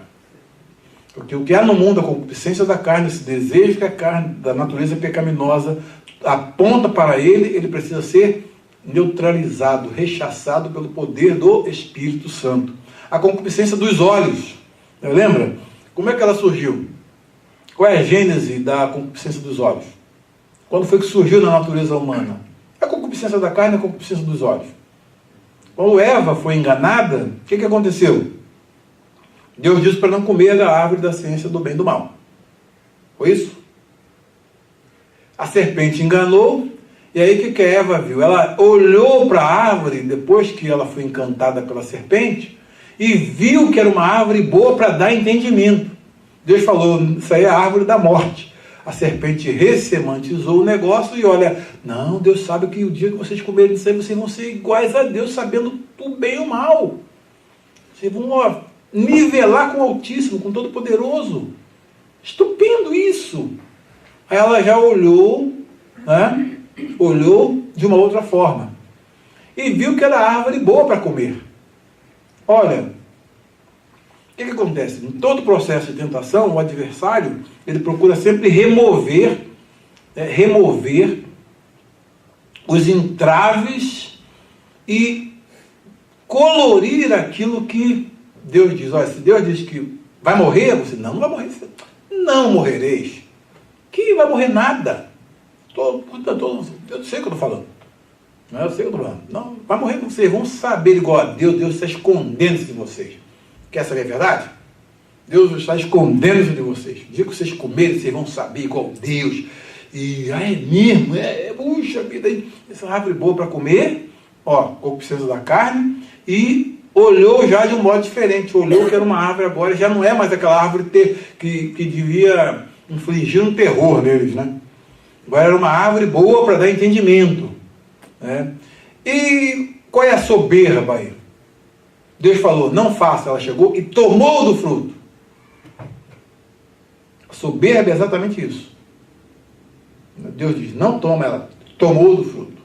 Porque o que há no mundo, a concupiscência da carne, esse desejo que a carne da natureza pecaminosa aponta para ele, ele precisa ser neutralizado, rechaçado pelo poder do Espírito Santo. A concupiscência dos olhos, lembra? Como é que ela surgiu? Qual é a gênese da concupiscência dos olhos? Quando foi que surgiu na natureza humana? A concupiscência da carne e a concupiscência dos olhos. Quando Eva foi enganada, o que aconteceu? Deus disse para não comer da árvore da ciência do bem e do mal. Foi isso? A serpente enganou, e aí o que a Eva viu? Ela olhou para a árvore, depois que ela foi encantada pela serpente, e viu que era uma árvore boa para dar entendimento. Deus falou, isso aí é a árvore da morte. A serpente ressemantizou o negócio e olha, não, Deus sabe que o dia que vocês comerem isso aí, vocês vão ser iguais a Deus, sabendo o bem e o mal. Vocês vão nivelar com o Altíssimo, com o Todo-Poderoso. Estupendo isso. Aí ela já olhou, né? Olhou de uma outra forma. E viu que era árvore boa para comer. Olha, o que acontece? Em todo processo de tentação, o adversário, ele procura sempre remover remover os entraves e colorir aquilo que Deus diz. Olha, se Deus diz que vai morrer, você não vai morrer. Não morrereis. Que vai morrer nada. Eu sei o que eu estou falando. Eu sei o que eu estou falando. Não, vai morrer, vocês vão saber igual a Deus. Deus está escondendo-se de vocês. Quer saber a verdade? Deus está escondendo-se de vocês. O dia que vocês comerem, vocês vão saber igual Deus. E é mesmo, puxa vida, essa árvore boa para comer, ó, concupiscência da carne, e olhou já de um modo diferente, olhou que era uma árvore agora, já não é mais aquela árvore que devia infligir um terror neles, né? Agora era uma árvore boa para dar entendimento, né? E qual é a soberba aí? Deus falou, não faça, ela chegou e tomou do fruto. A soberba é exatamente isso. Deus diz, não toma, ela tomou do fruto,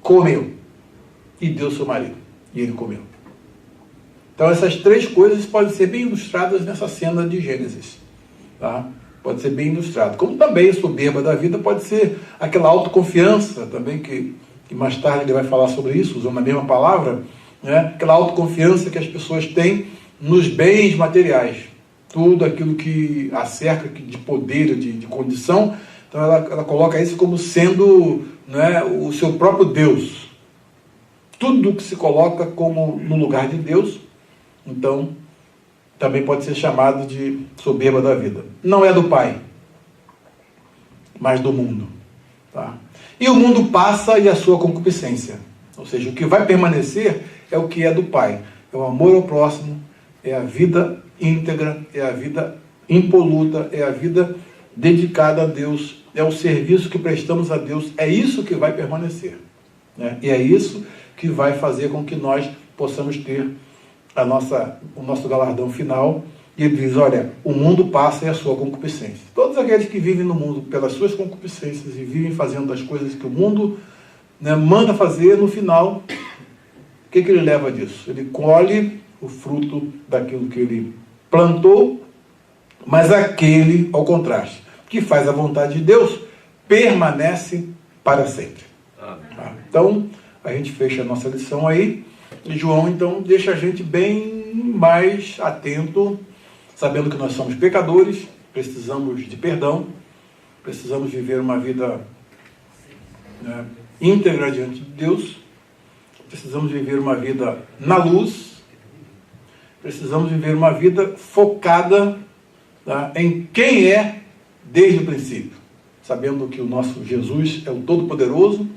comeu, e deu seu marido, e ele comeu. Então essas três coisas podem ser bem ilustradas nessa cena de Gênesis, tá? Pode ser bem ilustrado, como também a soberba da vida pode ser aquela autoconfiança também, que mais tarde ele vai falar sobre isso, usando a mesma palavra, né? Aquela autoconfiança que as pessoas têm nos bens materiais, tudo aquilo que a cerca de poder, de condição. Então ela coloca isso como sendo, né, o seu próprio Deus. Tudo que se coloca como no lugar de Deus, então também pode ser chamado de soberba da vida. Não é do Pai, mas do mundo. Tá? E o mundo passa e a sua concupiscência. Ou seja, o que vai permanecer é o que é do Pai. É o amor ao próximo, é a vida íntegra, é a vida impoluta, é a vida dedicada a Deus, é o serviço que prestamos a Deus, é isso que vai permanecer, né? E é isso que vai fazer com que nós possamos ter o nosso galardão final. E ele diz, olha, o mundo passa e a sua concupiscência. Todos aqueles que vivem no mundo pelas suas concupiscências e vivem fazendo as coisas que o mundo, né, manda fazer, no final, o que ele leva disso? Ele colhe o fruto daquilo que ele plantou, mas aquele, ao contrário, que faz a vontade de Deus, permanece para sempre. Tá? Então, a gente fecha a nossa lição aí, e João, então, deixa a gente bem mais atento, sabendo que nós somos pecadores, precisamos de perdão, precisamos viver uma vida, né, íntegra diante de Deus, precisamos viver uma vida na luz, precisamos viver uma vida focada, tá, em quem é desde o princípio, sabendo que o nosso Jesus é o Todo-Poderoso,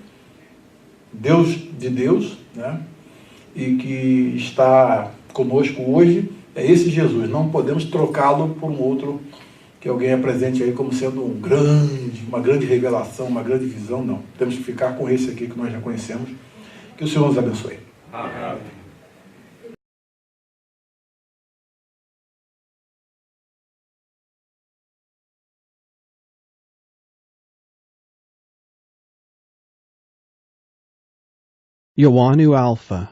Deus de Deus, né? E que está conosco hoje, é esse Jesus. Não podemos trocá-lo por um outro que alguém apresente aí como sendo uma grande revelação, uma grande visão, não. Temos que ficar com esse aqui que nós já conhecemos. Que o Senhor nos abençoe. Amém. Ioanu Alpha.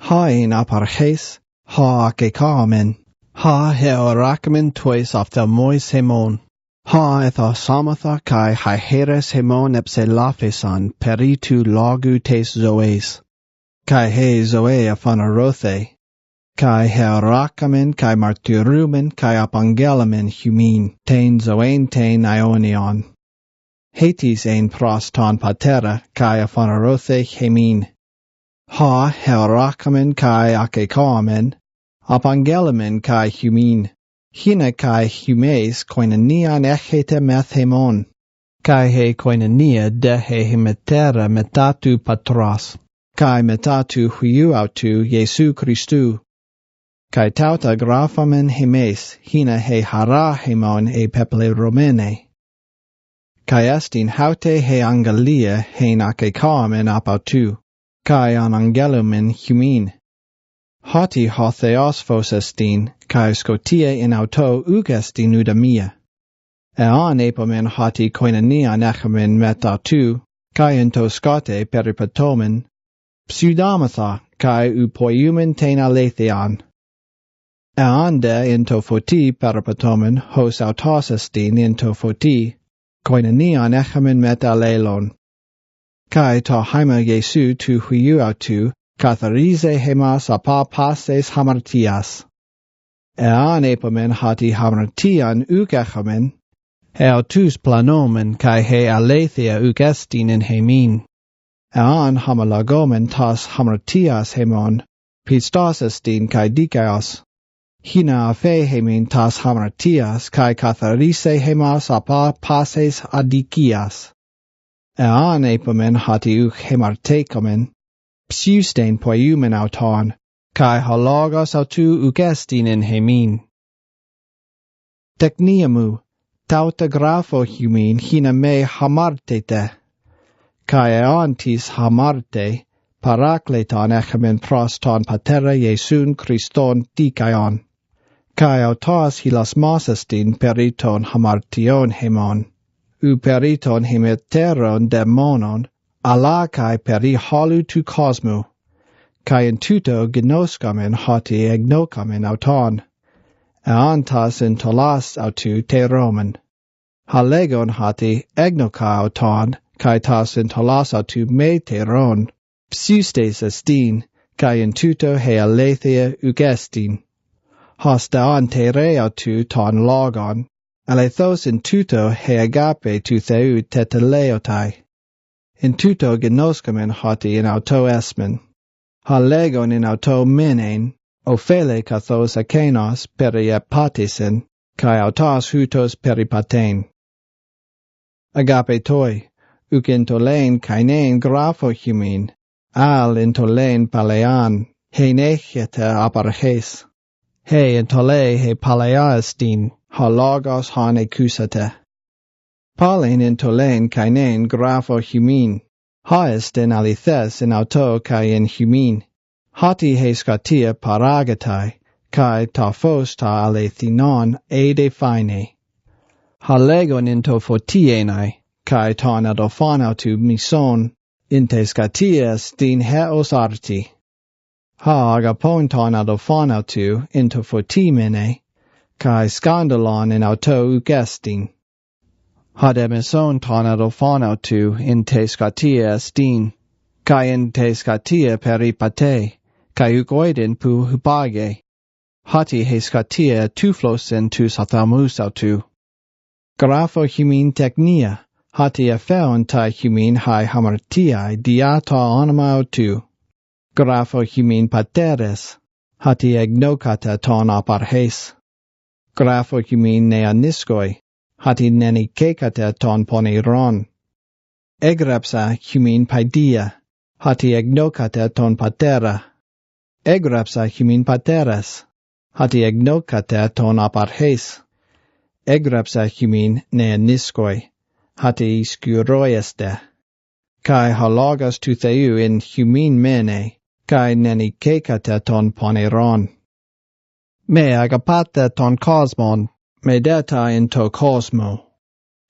Ha ein aparches, ha akekamen, ha heorakamen tois ophthalmois hemon, ha ethosamatha kai hyheres hemon epselapheson peritu logu tes zoes, kai he zoe aphanarothe, kai heorakamen kai martyrumen kai apangelamen humin, tain zoen tain ionion. Hetis ein proston patera kai aphanarothe hemin. Ha heorakamen kai akekamen, apangelamen kai humin, hina kai humes koinonian echete methemon, kai he koinonia de he himetera metatu patros, kai metatu huiuautu Jesu Christu, kai tauta graphamen himes, hina he hara hemon e peple romene, kai estin haute he angelia he akekamen apautu, kai an angelumen humin. Hoti ho theos estin, kai scotia in auto ugestin udamia. Ean epomen hoti koinonia nechamen metatu, kai ento scote peripatomen, pseudamatha, kai upoiumen ten aletheon. Ean de into foti peripatomen hos autos estin into foti, koinonion echamin metalelon. Kai ta haima Jesu tu huiu autu, katharize hemas apa pases hamartias. Ean epomen hati hamartian ugechamin, he autus planomen kai he aletheia ugestinen hemin. Ean hamalagomen tas hamartias hemon, pistasestin kai dikaios. Hina afe hemin tas hamartias kai katharise hemas apa pases adikias. Ean epomen hati hemartekomen, psiustein poiumen auton, kai halagos autu ugestinen hemin. Tekniamu, tauta grafo humin hina me hamartete, kai eantis hamarte, parakleton echamen proston patera Iesun Christon dikaion, kai autas hilas masestin periton hamartion hemon, u periton hemeteron demonon, ala kai peri halu tu cosmo, kai in tuto gnoskamen hoti egnokamen auton, eantas in tolas autu te roman, halegon hoti egnoka auton, kai tas in tolas autu me te ron, psiustes estin, kai in tuto he aletheia ugestin, hostaan te re autu ton logon, alethos in tuto he agape tu theu teteleotai. In tuto gnoskamen hoti in auto esmen, halegon in auto menen, ophele kathos akenos periepatisen, kai autos hutos peripatein. Agape toi, uc intolein kainen grapho humin, al intolein palean, he nechete aparches, he intole he paleaestin, halagos hane kusate. Palen intolein kainen grapho humin, haest in alithes in auto kai in humin, hati he scatia paragatai, kai ta phos ta alethinon ede fine. Halegon into fotienai, kai ton adofano tu mison, inte scatia stin heos arti. Ha agapon ton adofano tu into fotimene, kai scandalon in auto ugestin. Hademison ton adofano tu inte scatia stin, kai inte scatia peripate, kai ugoiden pu hupage. Hati he scatia tuflosen tu sathamus autu. Grapho humin technia, hati efeon tai humin hai hamartiai diata onoma autu. Grapho humin pateres, hati egnokata ton aparhes. Grapho humin neaniskoi, hati nenikekata ton poniron. Egrapsa humin paidia, hati egnokata ton patera. Egrapsa humin pateres, hati egnokata ton aparhes. Egrapsa humin neaniskoi, hati skuroieste. Kai halagas tu theu in humin mene, kai nenikekata ton poneron. Me agapata ton cosmon, me deta into cosmo.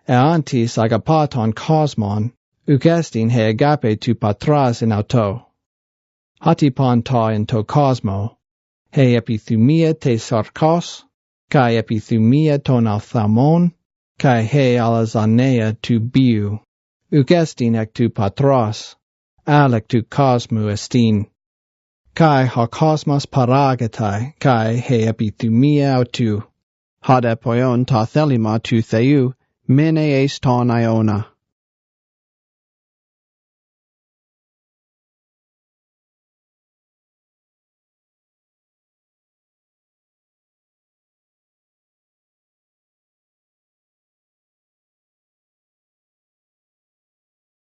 Eantis agapaton cosmon, ugestin he agape tu patras in auto. Hati pon ta into cosmo, he epithumia te sarkos, kai epithumia ton althamon, kai he alazanea tu biu. Ugestin ec tu patras, alec tu cosmo estin. Kai ha cosmos paragatai, kai he epithumia autu. Hade poion ta thelima tu theu, mene est ton iona.